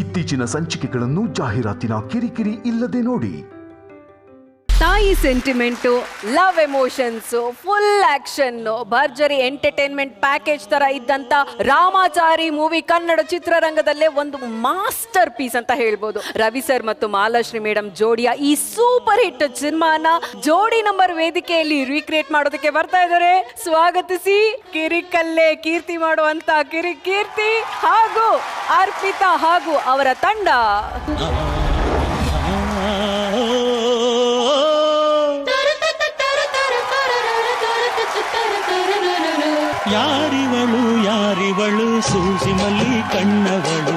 ಇತ್ತೀಚಿನ ಸಂಚಿಕೆಗಳನ್ನು ಜಾಹೀರಾತಿನ ಕಿರಿಕಿರಿ ಇಲ್ಲದೆ ನೋಡಿ. ತಾಯಿ sentiment, love emotions, full action, ಭರ್ಜರಿ ಎಂಟರ್ಟೈನ್ಮೆಂಟ್ ಪ್ಯಾಕೇಜ್ ತರ ಇದ್ದಂತ ರಾಮಾಚಾರಿ ಮೂವಿ ಕನ್ನಡ ಚಿತ್ರರಂಗದಲ್ಲೇ ಒಂದು ಮಾಸ್ಟರ್ ಪೀಸ್ ಅಂತ ಹೇಳ್ಬೋದು. ರವಿ ಸರ್ ಮತ್ತು ಮಾಲಾಶ್ರೀ ಮೇಡಮ್ ಜೋಡಿಯ ಈ ಸೂಪರ್ ಹಿಟ್ ಸಿನಿಮಾನ ಜೋಡಿ ನಂಬರ್ ವೇದಿಕೆಯಲ್ಲಿ ರೀಕ್ರಿಯೇಟ್ ಮಾಡೋದಕ್ಕೆ ಬರ್ತಾ ಇದ್ದಾರೆ. ಸ್ವಾಗತಿಸಿ ಕಿರಿಕಲ್ಲೇ ಕೀರ್ತಿ ಮಾಡುವಂತ ಕೀರ್ತಿ ಹಾಗೂ ಅರ್ಪಿತಾ ಹಾಗೂ ಅವರ ತಂಡ. ಯಾರಿವಳು ಸೂಸಿ ಮಲ್ಲಿ ಕಣ್ಣವಳು,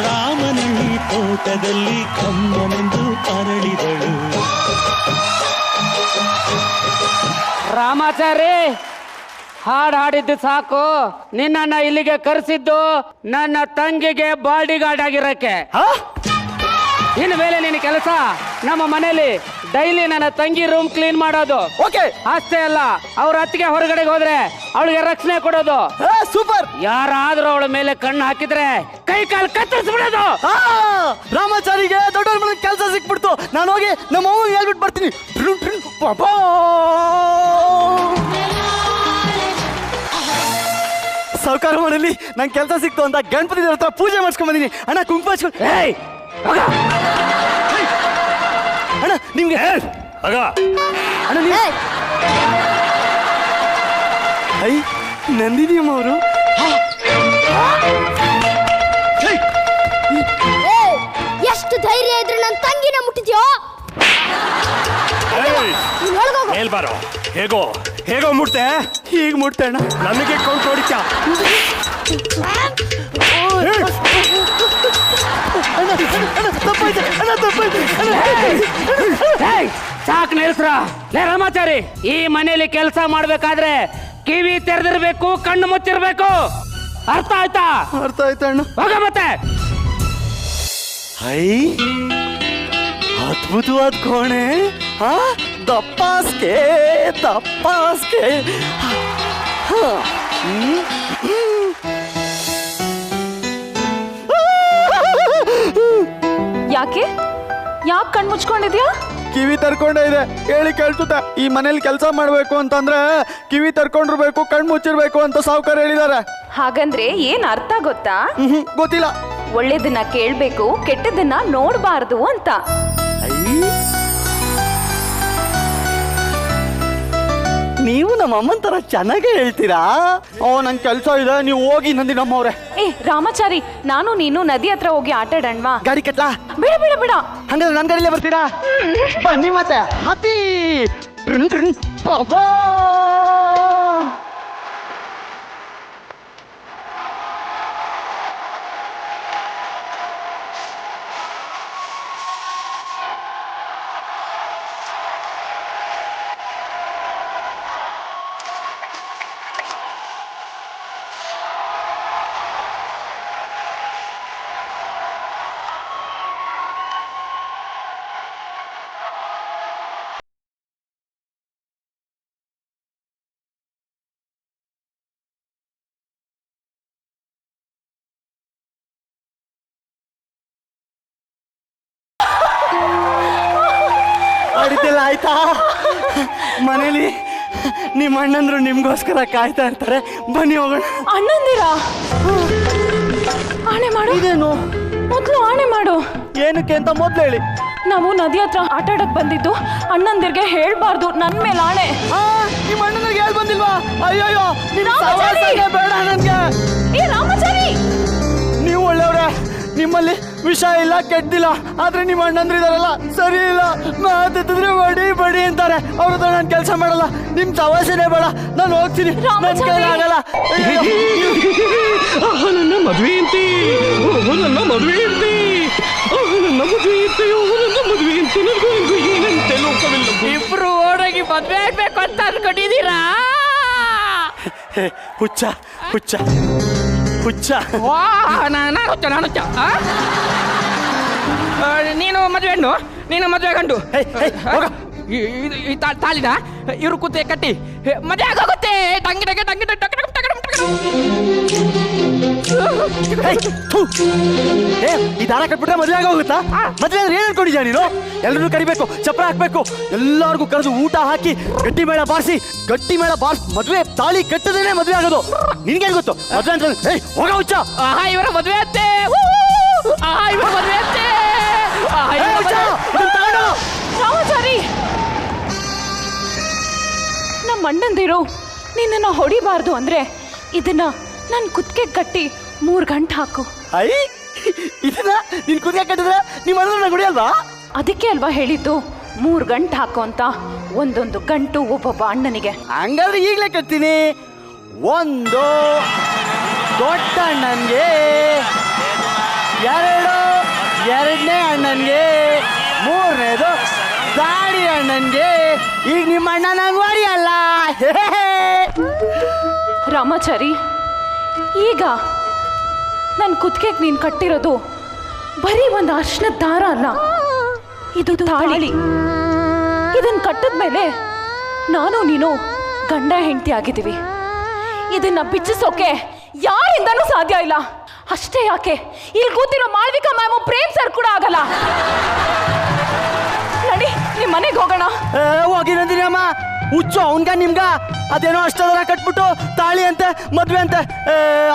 ರಾಮನಳ್ಳಿ ತೋಟದಲ್ಲಿ ಕಮ್ಮನೆಂದು ಅರಳಿದಳು. ರಾಮಾಚಾರಿ, ಹಾಡಿದ್ದು ಸಾಕು. ನಿನ್ನನ್ನ ಇಲ್ಲಿಗೆ ಕರೆಸಿದ್ದು ನನ್ನ ತಂಗಿಗೆ ಬಾಡಿ ಗಾರ್ಡ್ ಆಗಿರಕ್ಕೆ. ಇನ್ನು ಮೇಲೆ ನಿನ್ನ ಕೆಲಸ ನಮ್ಮ ಮನೇಲಿ ಡೈಲಿ ನನ್ನ ತಂಗಿ ರೂಮ್ ಕ್ಲೀನ್ ಮಾಡೋದು. ಓಕೆ, ಅಷ್ಟೇ ಅಲ್ಲ, ಅವ್ರ ಅತ್ತಿಗೆ ಹೊರಗಡೆಗೆ ಹೋದ್ರೆ ಅವಳಿಗೆ ರಕ್ಷಣೆ ಕೊಡೋದು. ಸೂಪರ್. ಯಾರಾದ್ರೂ ಅವಳ ಮೇಲೆ ಕಣ್ಣು ಹಾಕಿದ್ರೆ ಕೈ ಕಾಲು ಕತ್ತರಿಸ್ಬಿಡೋದು. ರಾಮಾಚಾರಿಗೆ ದೊಡ್ಡವ್ರ ಮನೆ ಕೆಲಸ ಸಿಕ್ಬಿಡ್ತು. ನಾನು ಹೋಗಿ ನಮ್ಮ ಅವ್ವ ಹೇಳ್ಬಿಟ್ಟು ಬರ್ತೀನಿ. ಸಾವುಕಾರ ಮನೆಯಲ್ಲಿ ನಂಗೆ ಕೆಲಸ ಸಿಕ್ತು ಅಂತ ಗಣಪತಿ ದೇವ್ರ ಹತ್ರ ಪೂಜೆ ಮಾಡಿಸ್ಕೊಂಡ್ ಬಂದಿನಿ. ಅಣ್ಣ ಕುಂಕುಮ ಹಚ್ಕೊಂಡು ಅಣ್ಣ ನಿಮ್ಗೆ ಅಣ್ಣ ಐ ನಂದಿನಿ ಅಮ್ಮ ಅವರು ಎಷ್ಟು ಧೈರ್ಯ ಇದ್ರೆ ನನ್ನ ತಂಗಿನ ಮುಟ್ಟಿದ್ಯೋ? ಹೇಳ್ಬಾರೋ, ಹೇಗೋ ಮುಟ್ತೆ. ಹೀಗೆ ಮುಟ್ತೆ ಅಣ್ಣ. ನನಗೆ ಕೌಂಟ್ ಹೊಡಿತ್ಯಾ? ಸಾಕ್ ನಿಲ್ಸ್ರ. ಲೇ ರಾಮಾಚಾರಿ, ಈ ಮನೆಯಲ್ಲಿ ಕೆಲಸ ಮಾಡ್ಬೇಕಾದ್ರೆ ಕಿವಿ ತೆರೆದಿರ್ಬೇಕು, ಕಣ್ಣು ಮುಚ್ಚಿರ್ಬೇಕು. ಅರ್ಥ ಆಯ್ತಾ? ಅರ್ಥ ಆಯ್ತಾ ಅಣ್ಣ? ಹೋಗ ಮತ್ತೆ. ಐ ಅದ್ಭುತವಾದ ಕೋಣೆ. ದಪ್ಪಾಸ್ಕೆ ಯಾಕೆ ಕಣ್ ಮುಚ್ಕೊಂಡಿದ್ಯಾ? ಕಿವಿ ತರ್ಕೊಂಡೇ ಇದೆ. ಹೇಳಿ ಕೇಳ್ಸುತ್ತೆ. ಈ ಮನೇಲಿ ಕೆಲಸ ಮಾಡ್ಬೇಕು ಅಂತಂದ್ರೆ ಕಿವಿ ತರ್ಕೊಂಡಿರ್ಬೇಕು, ಕಣ್ ಮುಚ್ಚಿರ್ಬೇಕು ಅಂತ ಸಾವುಕಾರ ಹೇಳಿದಾರೆ. ಹಾಗಂದ್ರೆ ಏನ್ ಅರ್ಥ ಗೊತ್ತಾ? ಗೊತ್ತಿಲ್ಲ. ಒಳ್ಳೇದನ್ನ ಕೇಳ್ಬೇಕು, ಕೆಟ್ಟದನ್ನ ನೋಡ್ಬಾರ್ದು ಅಂತ. ನೀವು ನಮ್ಮ ಅಮ್ಮನ ತರ ಚೆನ್ನಾಗೇ ಹೇಳ್ತೀರಾ. ನನ್ ಕೆಲಸ ಇದೆ, ನೀವು ಹೋಗಿ ನಂದಿ ನಮ್ಮವ್ರೆ. ರಾಮಾಚಾರಿ, ನಾನು ನೀನು ನದಿ ಹತ್ರ ಹೋಗಿ ಆಟ ಆಡಣ್ವಾ? ಗಾಡಿ ಕಟ್ಲಾ? ಬೇಡ ಬೇಡ ಬೇಡ. ಹಂಗಾದ್ರೆ ನನ್ನ ಗಾಡಿಲೇ ಬರ್ತೀರಾ? ಬನ್ನಿ ಮತ್ತೆ. ಹತ್ತಿ ಅಡಿತೆಲ್ಲ ಆಯ್ತಾ? ಮನೇಲಿ ನಿಮ್ಮ ಅಣ್ಣಂದ್ರು ನಿಮ್ಗೋಸ್ಕರ ಕಾಯ್ತಾ ಇರ್ತಾರೆ. ಬನ್ನಿ ಹೋಗೋಣ. ಅಣ್ಣಂದಿರ ಆಣೆ ಮಾಡು. ಇದೇನು? ಮೊದ್ಲು ಆಣೆ ಮಾಡು. ಏನಕ್ಕೆ ಅಂತ ಮೊದ್ಲು ಹೇಳಿ. ನಾವು ನದಿ ಹತ್ರ ಆಟ ಆಡಕ್ ಬಂದಿದ್ದು ಅಣ್ಣಂದಿರ್ಗೆ ಹೇಳ್ಬಾರ್ದು. ನನ್ ಮೇಲೆ ಆಣೆ. ನಿಮ್ಮ ಅಣ್ಣನಿಗೆ ಹೇಳ್ ಬಂದಿಲ್ವಾ? ಅಯ್ಯೋ ಬೇಡ ನನ್ಗೆ. ರಾಮಾಚಾರಿ, ನೀವು ಒಳ್ಳೆಯವ್ರೆ. ನಿಮ್ಮಲ್ಲಿ ವಿಷ ಇಲ್ಲ, ಕೆಟ್ಟಿಲ್ಲ. ಆದ್ರೆ ನಿಮ್ಮ ಅಣ್ಣಂದ್ರಿದಾರಲ್ಲ, ಸರಿ ಇಲ್ಲ. ಮಾತಿದ್ರೆ ಬಡಿ ಅಂತಾರೆ. ಅವ್ರ ಹತ್ರ ನಾನು ಕೆಲಸ ಮಾಡಲ್ಲ. ನಿಮ್ ಸವಾಸನೆ ಬೇಡ, ನಾನು ಹೋಗ್ತೀನಿ. ನನ್ನ ಕೈಲಾಗಲ್ಲ. ನನ್ನ ಮದುವೆ ಅಂತಿ, ನನ್ನ ಮದುವೆ ಅಂತಿ, ನನ್ನ ಮದುವೆ ಅಂತಿ, ನನಗೂ ಏನಂತೆ ಲೋಕವಿಲ್ಲ. ಇಬ್ರು ಓಡೋಗಿ ಮದ್ವೆ ಆಗ್ಬೇಕು ಅಂತ ಅನ್ಕೊಂಡಿದ್ದೀರಾ? ಹುಚ್ಚ ಹುಚ್ಚ ಹುಚ್ಚ. ನಾನು ನೀನು ಮದುವೆ ಹೆಣ್ಣು, ನೀನು ಮದುವೆ ಗಂಡು. ತಾಳಿನ ಇವ್ರು ಕೂತೆ ಕಟ್ಟಿ ಮದುವೆ ಆಗೋಗುತ್ತೆ. ಟಂಗಿ ಟಂಗಿ ಟಂಗಿ ಟಂಗಿ ಈ ದಾರ ಕಟ್ಬಿಟ್ರೆ ಮದುವೆ ಆಗೋಗುತ್ತಾ? ಮದುವೆ ಅಂದ್ರೆ ಏನ್ ಅನ್ಕೊಂಡಿದ್ಯಾ ನೀನು? ಎಲ್ಲರೂ ಕರಿಬೇಕು, ಚಪ್ರ ಹಾಕ್ಬೇಕು, ಎಲ್ಲಾರ್ಗು ಕರೆದು ಊಟ ಹಾಕಿ ಗಟ್ಟಿ ಮೇಳ ಬಾರಿಸಿ ಮದುವೆ ತಾಳಿ ಕಟ್ಟದೇನೆ ಮದುವೆ ಆಗೋದು. ನಿನ್ಗೇನ್ ಗೊತ್ತು ಮದುವೆ ಅಂತ? ಹೋಗ ಹುಚ್ಚ. ಇವರ ಮದುವೆ ಅತ್ತೆ, ಇವರ ಮದುವೆ ಅತ್ತೆ. ರಾಮಾಚಾರಿ, ನಮ್ಮ ಅಣ್ಣಂದಿರು ನಿನ್ನನ್ನು ಹೊಡಿಬಾರ್ದು ಅಂದ್ರೆ ಇದನ್ನ ನನ್ ಕುತ್ತಿಗೆ ಕಟ್ಟಿ 3 ಗಂಟೆ ಹಾಕು. ಇದನ್ನ ನಿನ್ ಕುದಿಯ ಕಟ್ಟಿದ್ರೆ ನಿಮ್ಮ ಅಣ್ಣ ಗುಡಿಯಲ್ವಾ? ಅದಕ್ಕೆ ಅಲ್ವಾ ಹೇಳಿದ್ದು 3 ಗಂಟೆ ಹಾಕು ಅಂತ. ಒಂದೊಂದು ಗಂಟು ಒಬ್ಬೊಬ್ಬ ಅಣ್ಣನಿಗೆ. ಹಂಗಾದ್ರೆ ಈಗಲೇ ಕಟ್ತೀನಿ. 1 ದೊಡ್ಡ ಅಣ್ಣನ್ಗೆ, 2 ಎರಡನೇ ಅಣ್ಣನ್ಗೆ, 3ನೇದು ಗಾಡಿ ಅಣ್ಣನ್ಗೆ. ಈಗ ನಿಮ್ಮ ಅಣ್ಣ ನಂಗೆ ಹೊಡಿಯಲ್ಲ. ರಾಮಾಚಾರಿ, ಈಗ ನನ್ನ ಕುತ್ತಿಗೆಗೆ ನೀನು ಕಟ್ಟಿರೋದು ಬರೀ ಒಂದು ಅರ್ಶಿನದ ದಾರ ಅಲ್ಲ, ಇದು ತಾಳಿ. ಇದನ್ನ ಕಟ್ಟಿದ್ಮೇಲೆ ನಾನು ನೀನು ಗಂಡ ಹೆಂಡತಿ ಆಗಿದ್ದೀವಿ. ಇದನ್ನ ಬಿಚ್ಚಿಸೋಕೆ ಯಾರಿಂದನೂ ಸಾಧ್ಯ ಇಲ್ಲ. ಅಷ್ಟೇ ಯಾಕೆ, ಇಲ್ಲಿ ಕೂತಿರೋ ಮಾಳ್ವಿಕಾ ಮ್ಯಾಮು ಪ್ರೇಮ್ ಸರ್ ಕೂಡ ಆಗಲ್ಲ. ನಡಿ, ನಿಮ್ಮ ಮನೆಗೆ ಹೋಗೋಣ. ಹೋಗಿ ನಂದಿನಿ ಅಮ್ಮ, ಹುಚ್ಚು ಅವನ್ಗ ನಿಮ್ಗ ಅದೇನೋ ಅಷ್ಟದರ ಕಟ್ಬಿಟ್ಟು ತಾಳಿ ಅಂತೆ ಮದ್ವೆ ಅಂತೆ.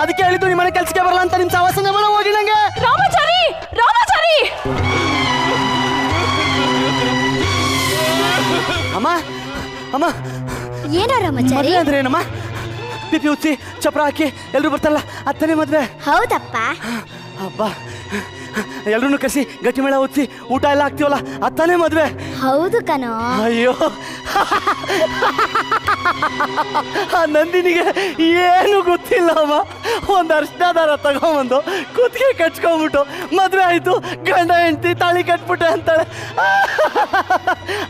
ಅದಕ್ಕೆ ಹೇಳಿದ್ದು ನಿಮ್ಮ ಮನೆ ಕೆಲ್ಸಕ್ಕೆ ಬರಲ್ಲ ಅಂತ. ನಿಮ್ ಸವಾಸನೆ ಬೇಡ, ಹೋಗಿ ನಂಗೆ. ರಾಮಾಚಾರಿ, ರಾಮಾಚಾರಿ. ಅಮ್ಮ ಅಮ್ಮ, ಏನೋ ರಾಮಾಚಾರಿ? ಮದ್ವೆ ಅಂದ್ರೆ ಏನಮ್ಮ? ಪಿಪಿ ಉಚ್ಚಿ ಚಪ್ರ ಹಾಕಿ ಎಲ್ರು ಬರ್ತಾರಲ್ಲ, ಅತ್ತನೇ ಮದ್ವೆ. ಹೌದಪ್ಪ. ಹಬ್ಬ, ಎಲ್ರೂ ಕರೆಸಿ ಗಟ್ಟಿ ಮೇಳ ಓದಿಸಿ ಊಟ ಎಲ್ಲ ಹಾಕ್ತೀವಲ್ಲ, ಅತ್ತನೇ ಮದ್ವೆ. ಹೌದು ಕಣೋ. ಅಯ್ಯೋ, ಆ ನಂದಿನಿಗೆ ಏನು ಗೊತ್ತಿಲ್ಲ ಅಮ್ಮ. ಒಂದು ಅರ್ಶಿನ ತಗೊಂಬಂದು ಕುತ್ತಿಗೆ ಕಟ್ಕೊಂಡ್ಬಿಟ್ಟು ಮದ್ವೆ ಆಯ್ತು, ಗಂಡ ಹೆಂಡತಿ ತಾಳಿ ಕಟ್ಬಿಟ್ಟೆ ಅಂತಾಳೆ.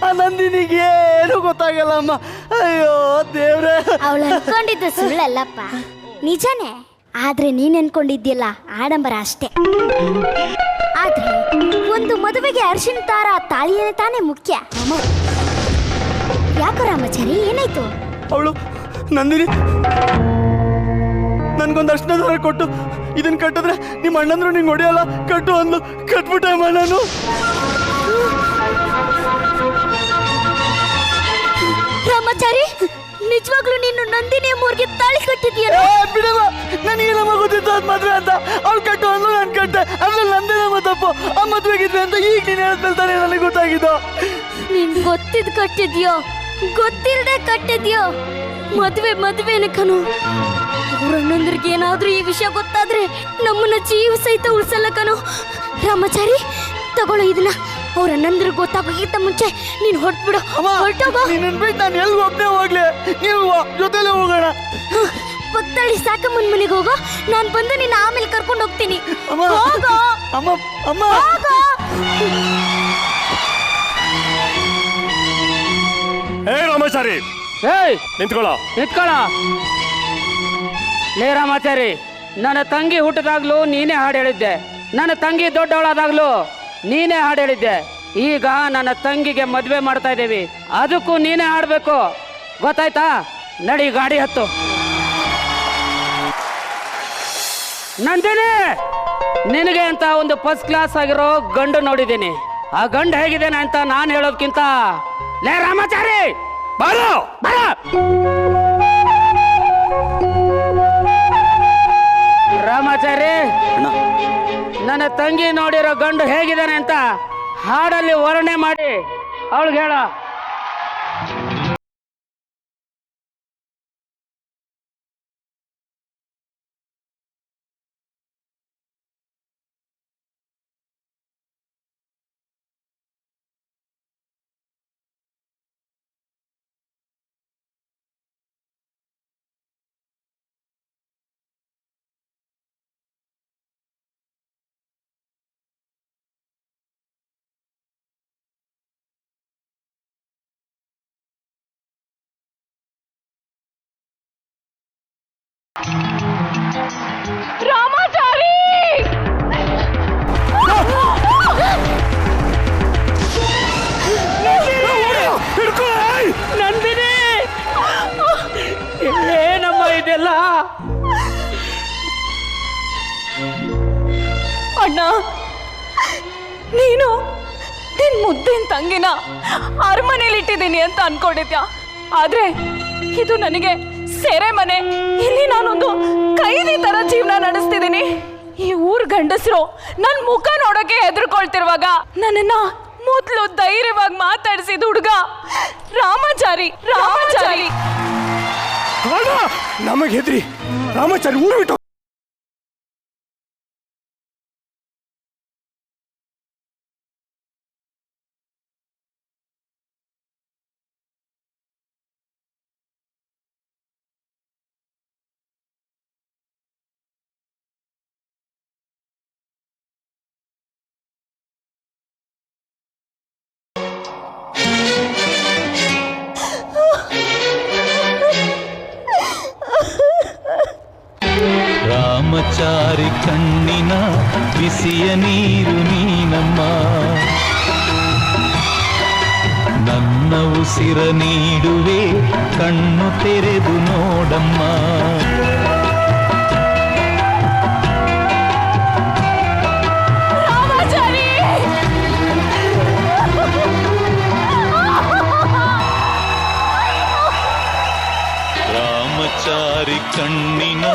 ಆ ನಂದಿನಿಗೆ ಏನು ಗೊತ್ತಾಗಲ್ಲ ಅಮ್ಮ. ಅಯ್ಯೋ ದೇವ್ರೆ. ಅವಳು ಅನ್ಕೊಂಡಿದ್ದು ಸುಳ್ಳಲ್ಲಪ್ಪ, ನಿಜನೇ. ಆದ್ರೆ ನೀನ್ ಅನ್ಕೊಂಡಿದ್ಯಲ್ಲ ಆಡಂಬರ ಅಷ್ಟೇ. ಆದ್ರೆ ಒಂದು ಮದುವೆಗೆ ಅರಿಶಿನ ದಾರ ತಾಳಿಯೇ ತಾನೇ ಮುಖ್ಯ. ಯಾಕೋ ರಾಮಾಚಾರಿ, ಏನಾಯ್ತು? ಅವಳು ನಂದಿನಿ ನನ್ಗೊಂದು ಅರ್ಶಿನ ದಾರ ಕೊಟ್ಟು ಇದನ್ನ ಕಟ್ಟಿದ್ರೆ ನಿಮ್ಮ ಅಣ್ಣಂದ್ರು ನಿಂಗೆ ಹೊಡೆಯಲ್ಲ ಕಟ್ಟು ಅಂದ್ಲು. ಕಟ್ಬಿಟ್ಟೆ ಅಮ್ಮ ನಾನು. ರಾಮಾಚಾರಿ, ನಿಜವಾಗ್ಲೂ ನೀನು ನಂದಿನಿ ಮೂರ್ಗೆ ತಾಳಿ ಕಟ್ಟಿದ್ಯಾ? ಬಿಡಮ್ಮ, ನನಗೆ ನಮ್ಮ ಗೊತ್ತಿತ್ತು ಅದ್ ಮದ್ವೆ ಅಂತ. ಅವ್ಳು ಕಟ್ಟು ಅಂದ್ಲು, ನಾನು ಕಟ್ಟೆ. ಅದ್ರಲ್ಲಿ ನಂದೇ ನಮ್ಮ ತಪ್ಪು. ಆ ಮದ್ವೆಗಿದ್ವಿ ಅಂತ ಈಗ ನೀನು ಹೇಳ್ತಾನೆ ನನಗೆ ಗೊತ್ತಾಗಿದ್ದು. ನೀನ್ ಗೊತ್ತಿದ್ ಕಟ್ಟಿದ್ಯೋ ಗೊತ್ತಿಲ್ದೆ ಕಟ್ಟಿದ್ಯೋ, ಮದ್ವೆನೆ ಕಣೋ. ಅವ್ರ ಅಣ್ಣಂದ್ರಿಗೆ ಏನಾದ್ರೂ ಈ ವಿಷಯ ಗೊತ್ತಾದ್ರೆ ನಮ್ಮನ್ನ ಜೀವ ಸಹಿತ ಉಳ್ಸಲ್ಲ ಕಣೋ. ರಾಮಾಚಾರಿ, ತಗೊಳ್ಳೋ ಇದನ್ನ. ಅವ್ರ ಅಣ್ಣಂದ್ರಿಗೆ ಗೊತ್ತಾಗೋಕ್ಕಿಂತ ಮುಂಚೆ ನೀನ್ ಹೊರಟ್ಬಿಡು. ಹೊರಟೋಗೋ. ನೀನು ಬಿಟ್ಟು ನಾನು ಎಲ್ಲಿ ಒಬ್ಬನೇ ಹೋಗ್ಲಿ? ನೀವು ಜೊತೆಲೆ ಹೋಗೋಣ. ಪಕ್ಕದಳ್ಳಿ ಸಾಕಮ್ಮನ ಮನೆಗೆ ಹೋಗೋ. ನಾನು ಬಂದು ನಿನ್ನ ಆಮೇಲೆ ಕರ್ಕೊಂಡು ಹೋಗ್ತೀನಿ. ಅಮ್ಮ, ಹೋಗೋ. ಅಮ್ಮ, ಅಮ್ಮ. ರಾಮಾಚಾರಿ, ನಿಂತ್ಕೊಳ್ಳ. ಲೇ ರಾಮಾಚಾರಿ, ನನ್ನ ತಂಗಿ ಹುಟ್ಟದಾಗ್ಲೂ ನೀನೇ ಹಾಡು ಹೇಳಿದ್ದೆ, ನನ್ನ ತಂಗಿ ದೊಡ್ಡವಳಾದಾಗ್ಲೂ ನೀನೇ ಹಾಡು ಹೇಳಿದ್ದೆ. ಈಗ ನನ್ನ ತಂಗಿಗೆ ಮದ್ವೆ ಮಾಡ್ತಾ ಇದ್ದೀವಿ, ಅದಕ್ಕೂ ನೀನೇ ಹಾಡ್ಬೇಕು, ಗೊತ್ತಾಯ್ತಾ? ನಡಿ, ಗಾಡಿ ಹತ್ತು. ನಂದಿನಿ, ನಿನಗೆ ಅಂತ ಒಂದು ಫಸ್ಟ್ ಕ್ಲಾಸ್ ಆಗಿರೋ ಗಂಡು ನೋಡಿದ್ದೀನಿ. ಆ ಗಂಡು ಹೇಗಿದ್ದೇನೆ ಅಂತ ನಾನು ಹೇಳೋದಕ್ಕಿಂತ ಲೇ ರಾಮಾಚಾರಿ ಬಾರೋ ಬಾರ. ರಾಮಾಚಾರಿ, ನನ್ನ ತಂಗಿ ನೋಡಿರೋ ಗಂಡು ಹೇಗಿದ್ದಾನೆ ಅಂತ ಹಾಡಲ್ಲಿ ವರ್ಣನೆ ಮಾಡಿ ಅವಳಿಗೆ ಹೇಳ. ರಾಮಾಚಾರಿ, ನಂದಿನಿ, ಏನಮ್ಮ ಇದೆಲ್ಲ? ಅಣ್ಣ, ನೀನು ನಿನ್ ಮುದ್ದಿನ ತಂಗಿನ ಅರಮನೇಲಿ ಇಟ್ಟಿದ್ದೀನಿ ಅಂತ ಅನ್ಕೊಂಡಿದ್ಯಾ, ಆದ್ರೆ ಇದು ನನಗೆ ಸೆರೆ ಮನೆ. ಇಲ್ಲಿ ನಾನೊಂದು ಕೈದಿ ತರ ಜೀವನ ನಡೆಸ್ತಿದ್ದೀನಿ. ಈ ಊರ್ ಗಂಡಸರು ನನ್ ಮುಖ ನೋಡೋಕೆ ಹೆದರ್ಕೊಳ್ತಿರುವಾಗ ನನ್ನನ್ನ ಮೊದ್ಲು ಧೈರ್ಯವಾಗಿ ಮಾತಾಡಿಸಿದ ಹುಡುಗ ರಾಮಾಚಾರಿ. ನಮಗೆ ಹೆದ್ರಿ ರಾಮಾಚಾರಿ ಊರು ಬಿಟ್ಟು ರಾಮಚಾರಿ ಕಣ್ಣಿನ ಬಿಸಿಯ ನೀರು ನೀನಮ್ಮ, ನನ್ನ ಉಸಿರ ನೀಡುವೆ ಕಣ್ಣು ತೆರೆದು ನೋಡಮ್ಮ. ರಾಮಚಾರಿ ಕಣ್ಣಿನ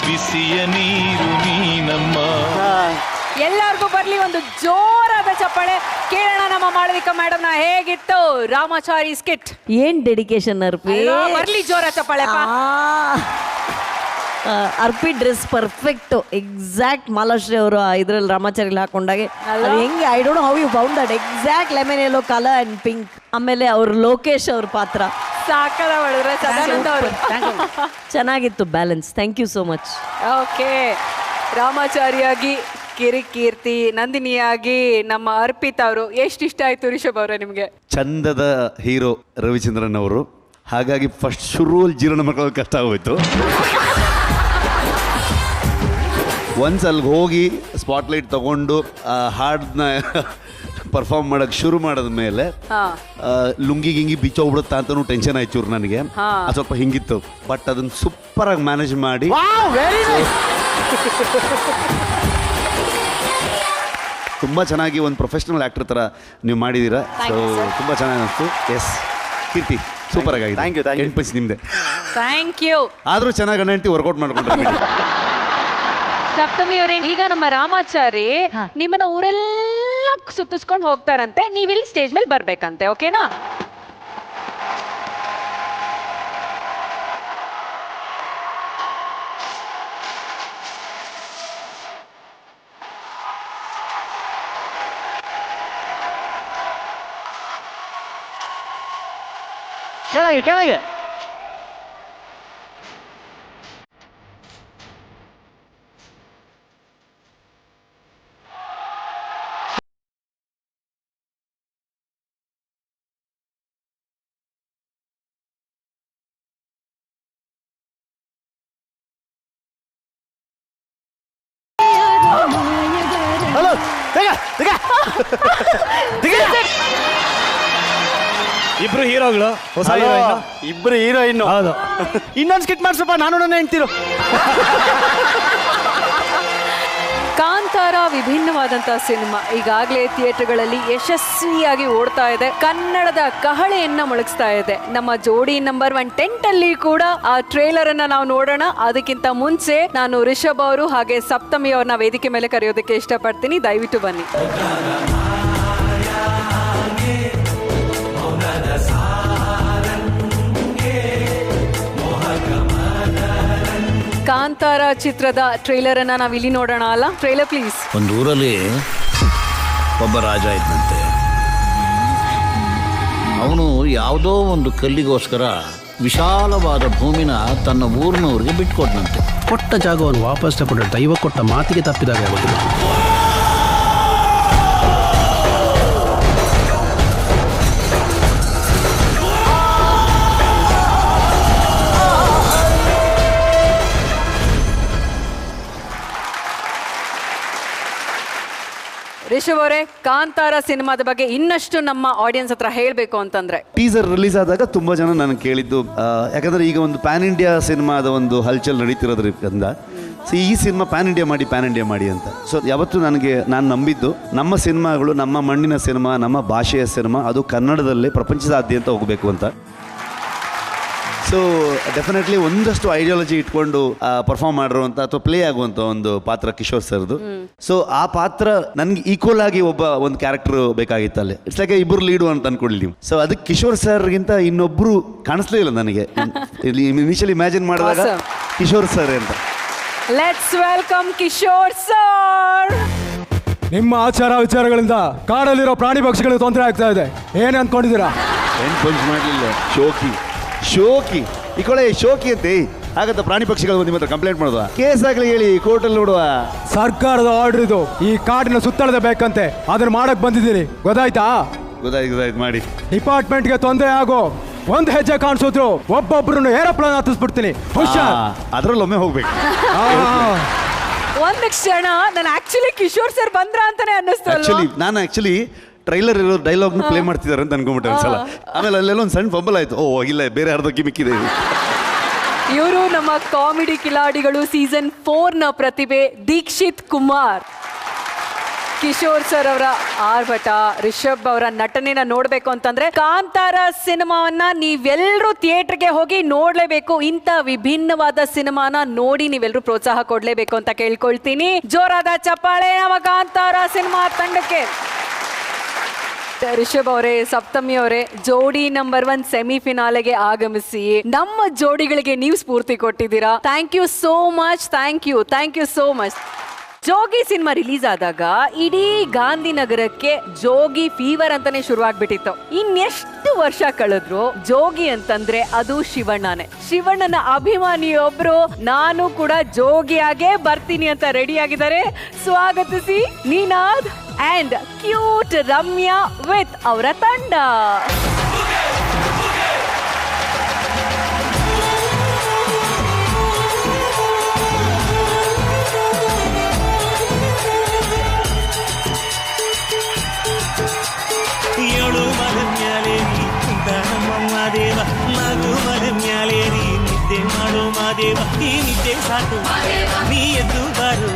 ಬಿಸಿಯ ನೀರು ನೀನಮ್ಮ. ಎಲ್ಲರಿಗೂ ಬರ್ಲಿ ಒಂದು ಜೋರಾದ ಚಪ್ಪಾಳೆ. ಕೇಳೋಣ ನಮ್ಮ ಮಾಳವಿಕಾ ಮೇಡಮ್ ನ ಹೇಗಿತ್ತು ರಾಮಾಚಾರಿ ಸ್ಕಿಟ್. ಏನ್ ಡೆಡಿಕೇಶನ್ ಅರ್ಪಿ. ಬರ್ಲಿ ಜೋರ ಚಪ್ಪಾಳೆ. Arpi dress perfect, exact Malashri ಅವರು ಇದ್ರಲ್ಲಿ ರಾಮಾಚಾರಿಲಿ ಹಾಕೊಂಡಾಗೆ ಅದು ಹೆಂಗೆ, I don't know how you found that exact lemon yellow colour and pink. ಆಮೇಲೆ ಅವ್ರ ಲೋಕೇಶ್ ಅವ್ರ ಪಾತ್ರ ಸಾಕದ ಮಾಡಿದ್ರೆ ಸದಾನಂದ ಅವರು ಚೆನ್ನಾಗಿತ್ತು, balance. Thank you so much. Okay, ರಾಮಾಚಾರಿಯಾಗಿ ಕಿರಿಕೀರ್ತಿ, ನಂದಿನಿಯಾಗಿ ನಮ್ಮ ಅರ್ಪಿತಾ ಅವರು ಎಷ್ಟು ಇಷ್ಟ ಆಯ್ತು ರಿಷಬ್ ಅವರೇ ನಿಮ್ಗೆ? ಚಂದದ ಹೀರೋ ರವಿಚಂದ್ರನ್ ಅವರು, ಹಾಗಾಗಿ ಫಸ್ಟ್ ಶುರುವಲ್ಲಿ ಜೀರ್ಣ ಮಾಡ್ಕೊಳ್ಳೋದು ಕಷ್ಟ ಆಗೋಯ್ತು. ಒನ್ಸ್ ಅಲ್ಲಿಗೆ ಹೋಗಿ ಸ್ಪಾಟ್ಲೈಟ್ ತಗೊಂಡು ಹಾಡನ್ನ ಪರ್ಫಾರ್ಮ್ ಮಾಡೋಕ್ಕೆ ಶುರು ಮಾಡಿದ ಮೇಲೆ ಲುಂಗಿ ಗಿಂಗಿ ಬಿಚ್ಚೋಗ್ಬಿಡುತ್ತಾ ಅಂತಲೂ ಟೆನ್ಷನ್ ಆಯ್ತು ಚೂರು ನನಗೆ. ಅದು ಸ್ವಲ್ಪ ಹಿಂಗಿತ್ತು, ಬಟ್ ಅದನ್ನು ಸೂಪರಾಗಿ ಮ್ಯಾನೇಜ್ ಮಾಡಿ ತುಂಬ ಚೆನ್ನಾಗಿ ಒಂದು ಪ್ರೊಫೆಷನಲ್ ಆ್ಯಕ್ಟರ್ ಥರ ನೀವು ಮಾಡಿದ್ದೀರಾ. ಸೊ ತುಂಬ ಚೆನ್ನಾಗಿ ಅನಿಸ್ತು. ಎಸ್ ಕೀರ್ತಿ, ಸೂಪರ್ ಆಗಿದೆ. Thank you. 8 ಪೈಸೆ ನಿಮ್ಮದೆ. Thank you. ಆದರೂ ಚೆನ್ನಾಗಿ ಗಂಟೆ ವರ್ಕೌಟ್ ಮಾಡ್ಕೊಂಡ್ರೆ. ಸಪ್ತಮಿ ಅವರೇ, ಈಗ ನಮ್ಮ ರಾಮಾಚಾರಿ ನಿಮ್ಮನ್ನ ಊರೆಲ್ಲ ಸುತ್ತಿಸ್ಕೊಂಡು ಹೋಗ್ತಾರಂತೆ, ನೀವಿಲ್ಲಿ ಸ್ಟೇಜ್ ಮೇಲೆ ಬರ್ಬೇಕಂತೆ, ಓಕೆನಾ? ಕೆಳಗೆ ಹಲೋ, ಇಬ್ರು ಹೀರೋಗಳು, ಹೊಸ ಇಬ್ರು ಹೀರೋಯಿನ್. ಹೌದು. ಇನ್ನೊಂದು ಸ್ಕಿಟ್ ಮಾಡ್ಸಪ್ಪ, ನಾನು ನನ್ನ ಹೆಂಡ್ತಿರು. ಕಾಂತಾರ ವಿಭಿನ್ನವಾದಂತಹ ಸಿನಿಮಾ ಈಗಾಗಲೇ ಥಿಯೇಟರ್ಗಳಲ್ಲಿ ಯಶಸ್ವಿಯಾಗಿ ಓಡ್ತಾ ಇದೆ, ಕನ್ನಡದ ಕಹಳೆಯನ್ನ ಮೊಳಗಿಸ್ತಾ ಇದೆ. ನಮ್ಮ ಜೋಡಿ ನಂಬರ್ 1 ಟೆಂಟ್ ಅಲ್ಲಿ ಕೂಡ ಆ ಟ್ರೇಲರ್ ಅನ್ನ ನಾವು ನೋಡೋಣ. ಅದಕ್ಕಿಂತ ಮುಂಚೆ ನಾನು ರಿಷಬ್ ಅವರು ಹಾಗೆ ಸಪ್ತಮಿ ಅವ್ರನ್ನ ವೇದಿಕೆ ಮೇಲೆ ಕರೆಯೋದಕ್ಕೆ ಇಷ್ಟಪಡ್ತೀನಿ. ದಯವಿಟ್ಟು ಬನ್ನಿ. ಕಾಂತಾರ ಚಿತ್ರದ ಟ್ರೈಲರ್ ಅನ್ನ ನಾವು ಇಲ್ಲಿ ನೋಡೋಣ ಅಲ್ಲ? Trailer please. ಒಂದು ಊರಲ್ಲಿ ಒಬ್ಬ ರಾಜ ಇದ್ದಂತೆ. ಅವನು ಯಾವುದೋ ಒಂದು ಕಲ್ಲಿಗೋಸ್ಕರ ವಿಶಾಲವಾದ ಭೂಮಿನ ತನ್ನ ಊರಿನವ್ರಿಗೆ ಬಿಟ್ಕೊಟ್ನಂತೆ. ಕೊಟ್ಟ ಜಾಗವನ್ನು ವಾಪಸ್ ತಗೊಂಡು ದೈವ ಕೊಟ್ಟ ಮಾತಿಗೆ ತಪ್ಪಿದಾಗ ಆಗೋದಿಲ್ಲ. ರಿಷಬ್ ಅವರೇ, ಕಾಂತಾರ ಸಿನಿಮಾದ ಬಗ್ಗೆ ಇನ್ನಷ್ಟು ನಮ್ಮ ಆಡಿಯನ್ಸ್ ಹತ್ರ ಹೇಳಬೇಕು ಅಂತಂದ್ರೆ, ಟೀಸರ್ ರಿಲೀಸ್ ಆದಾಗ ತುಂಬ ಜನ ನನಗೆ ಕೇಳಿದ್ದು, ಯಾಕಂದರೆ ಈಗ ಒಂದು ಪ್ಯಾನ್ ಇಂಡಿಯಾ ಸಿನಿಮಾದ ಒಂದು ಹಲ್ಚಲ್ ನಡೀತಿರೋದ್ರಿಂದ ಸೊ ಈ ಸಿನಿಮಾ ಪ್ಯಾನ್ ಇಂಡಿಯಾ ಮಾಡಿ ಅಂತ. ಸೊ ಯಾವತ್ತೂ ನಾನು ನಂಬಿದ್ದು ನಮ್ಮ ಸಿನಿಮಾಗಳು ನಮ್ಮ ಮಣ್ಣಿನ ಸಿನಿಮಾ, ನಮ್ಮ ಭಾಷೆಯ ಸಿನಿಮಾ, ಅದು ಕನ್ನಡದಲ್ಲೇ ಪ್ರಪಂಚದಾದ್ಯಂತ ಹೋಗಬೇಕು ಅಂತ. ಸೊ ಡೆಫಿನೆಟ್ಲಿ ಒಂದಷ್ಟು ಐಡಿಯಾಲಜಿ ಇಟ್ಕೊಂಡು ಪರ್ಫಾರ್ಮ್ ಮಾಡಿರುವಂಥ ಅಥವಾ ಪ್ಲೇ ಆಗುವಂಥ ಒಂದು ಪಾತ್ರ ಕಿಶೋರ್ ಸರ್ದು. ಸೊ ಆ ಪಾತ್ರ ನನಗೆ ಈಕ್ವಲ್ ಆಗಿ ಒಂದು ಕ್ಯಾರೆಕ್ಟರ್ ಬೇಕಾಗಿತ್ತು ಅಲ್ಲಿ. ಇಟ್ಸ್ ಲೈಕ್ ಇಬ್ಬರು ಲೀಡು ಅಂತ ಅನ್ಕೊಳ್ಳಿ ನೀವು. ಸೊ ಅದಕ್ಕೆ ಕಿಶೋರ್ ಸರ್ಗಿಂತ ಇನ್ನೊಬ್ರು ಕಾಣಿಸ್ಲೇ ಇಲ್ಲ ನನಗೆ. ಇನಿಷಿಯಲಿ ಇಮ್ಯಾಜಿನ್ ಮಾಡಿದಾಗ ಕಿಶೋರ್ ಸರ್ ಅಂತ. Let's welcome Kishore sir. ನಿಮ್ಮ ಆಚಾರ ವಿಚಾರಗಳಿಂದ ಕಾಡಲ್ಲಿರೋ ಪ್ರಾಣಿ ಪಕ್ಷಿಗಳಿಗೆ ತೊಂದರೆ ಆಗ್ತಾ ಇದೆ, ಏನೇ ಅಂದ್ಕೊಂಡಿದ್ದೀರಾ? ಏನು ಪಂಚ್ ಮಾಡಲಿಲ್ಲ, ಶೋಕಿ ಈ ಕಡೆ ಶೋಕಿ ಅಂತೆ ಹಾಗಂತ ಪ್ರಾಣಿ ಪಕ್ಷಿಗಳು ನಿಮ್ಮ ಹತ್ರ ಕಂಪ್ಲೇಂಟ್ ಮಾಡೋದು, ಕೇಸ್ ಆಗಲಿ ಹೇಳಿ ಕೋರ್ಟಲ್ಲಿ ನೋಡುವ. ಸರ್ಕಾರದ ಆರ್ಡರ್ ಇದು, ಈ ಕಾಡಿನ ಸುತ್ತಳದೆ ಬೇಕಂತೆ, ಅದನ್ನ ಮಾಡಕ್ ಬಂದಿದ್ದೀನಿ, ಗೊತ್ತಾಯ್ತಾ? ಗೊತ್ತಾಯ್ತು ಮಾಡಿ. ಡಿಪಾರ್ಟ್ಮೆಂಟ್ಗೆ ತೊಂದರೆ ಆಗೋ ಒಂದ್ ಹೆಜ್ಜೆ ಕಾಣಿಸಿದ್ರು ಒಬ್ಬೊಬ್ರು ಏರೋಪ್ಲೇನ್ ಹತ್ತಿಸ್ಬಿಡ್ತೀನಿ, ಹುಷಾರ್. ಅದ್ರಲ್ಲೊಮ್ಮೆ ಹೋಗ್ಬೇಕು. ಒಂದ್ ಕ್ಷಣ ನಾನು ಆಕ್ಚುಲಿ ಕಿಶೋರ್ ಸರ್ ಬಂದ್ರ ಅಂತಾನೆ ಅನ್ನಿಸ್ತು. ನಾನು ಟ್ರೈಲರ್ ಇರೋ ಡೈಲಾಗ್ನ ಪ್ಲೇ ಮಾಡ್ತಿದ್ದಾರೆ ಅಂತ ಅನ್ಕೊಂಡ್ಬಿಟ್ಟೆ ಒಂದ್ಸಲ. ಆಮೇಲೆ ಅಲ್ಲೆಲ್ಲ ಒಂದು ಸಣ್ಣ ಫಂಬಲ್ ಆಯ್ತು, ಇಲ್ಲ ಬೇರೆ ಅರ್ಧಕ್ಕೆ ಮಿಕ್ಕಿದೆ. ಇವರು ನಮ್ಮ ಕಾಮಿಡಿ ಕಿಲಾಡಿಗಳು ಸೀಸನ್ 4ನ ಪ್ರತಿಭೆ ದೀಕ್ಷಿತ್ ಕುಮಾರ್. ಕಿಶೋರ್ ಸರ್ ಅವರ ಆರ್ಭಟ, ರಿಷಬ್ ಅವರ ನಟನೆನ ನೋಡ್ಬೇಕು ಅಂತಂದ್ರೆ ಕಾಂತಾರ ಸಿನಿಮಾವನ್ನ ನೀವೆಲ್ಲರೂ ಥಿಯೇಟರ್ಗೆ ಹೋಗಿ ನೋಡ್ಲೇಬೇಕು. ಇಂಥ ವಿಭಿನ್ನವಾದ ಸಿನಿಮಾನ ನೋಡಿ ನೀವೆಲ್ಲರೂ ಪ್ರೋತ್ಸಾಹ ಕೊಡ್ಲೇಬೇಕು ಅಂತ ಕೇಳ್ಕೊಳ್ತೀನಿ. ಜೋರಾದ ಚಪ್ಪಾಳೆ ನಮ್ಮ ಕಾಂತಾರ ಸಿನಿಮಾ ತಂಡಕ್ಕೆ. ರಿಷಬ್ ಅವರೇ, ಸಪ್ತಮಿ ಅವರೇ, ಜೋಡಿ ನಂಬರ್ 1 ಸೆಮಿಫಿನಾಲೆಗೆ ಆಗಮಿಸಿ ನಮ್ಮ ಜೋಡಿಗಳಿಗೆ ನೀವು ಸ್ಫೂರ್ತಿ ಕೊಟ್ಟಿದ್ದೀರಾ. Thank you so much. Thank you so much. Jogi cinema release ಆದಾಗ ಇಡೀ ಗಾಂಧಿನಗರಕ್ಕೆ ಜೋಗಿ ಫೀವರ್ ಅಂತಾನೆ ಶುರುವಾಗ್ಬಿಟ್ಟಿತ್ತು. ಇನ್ನೆಷ್ಟು ವರ್ಷ ಕಳೆದ್ರು ಜೋಗಿ ಅಂತಂದ್ರೆ ಅದು ಶಿವಣ್ಣನೇ. ಶಿವಣ್ಣನ ಅಭಿಮಾನಿಯೊಬ್ರು ನಾನು ಕೂಡ ಜೋಗಿಯಾಗೇ ಬರ್ತೀನಿ ಅಂತ ರೆಡಿ ಆಗಿದ್ದಾರೆ. ಸ್ವಾಗತಿಸಿ ನೀನಾದ್ ಅಂಡ್ ಕ್ಯೂಟ್ ರಮ್ಯಾ ವಿತ್ ಅವರ ತಂಡ. ಏಳು ಮಲೆ ಮ್ಯಾಲೆ ನೀ ಕುಂತ ನಮ್ಮ ಮಾದೇವ, ನಾಲ್ಕು ಮಲೆ ಮ್ಯಾಲೆ ನೀ ನಿದ್ದೆ ಮಾಡೋ ಮಾದೇವ. ಈ ನಿದ್ದೆ ಸಾಕು ನೀ ಎದ್ದು ಬಾರು,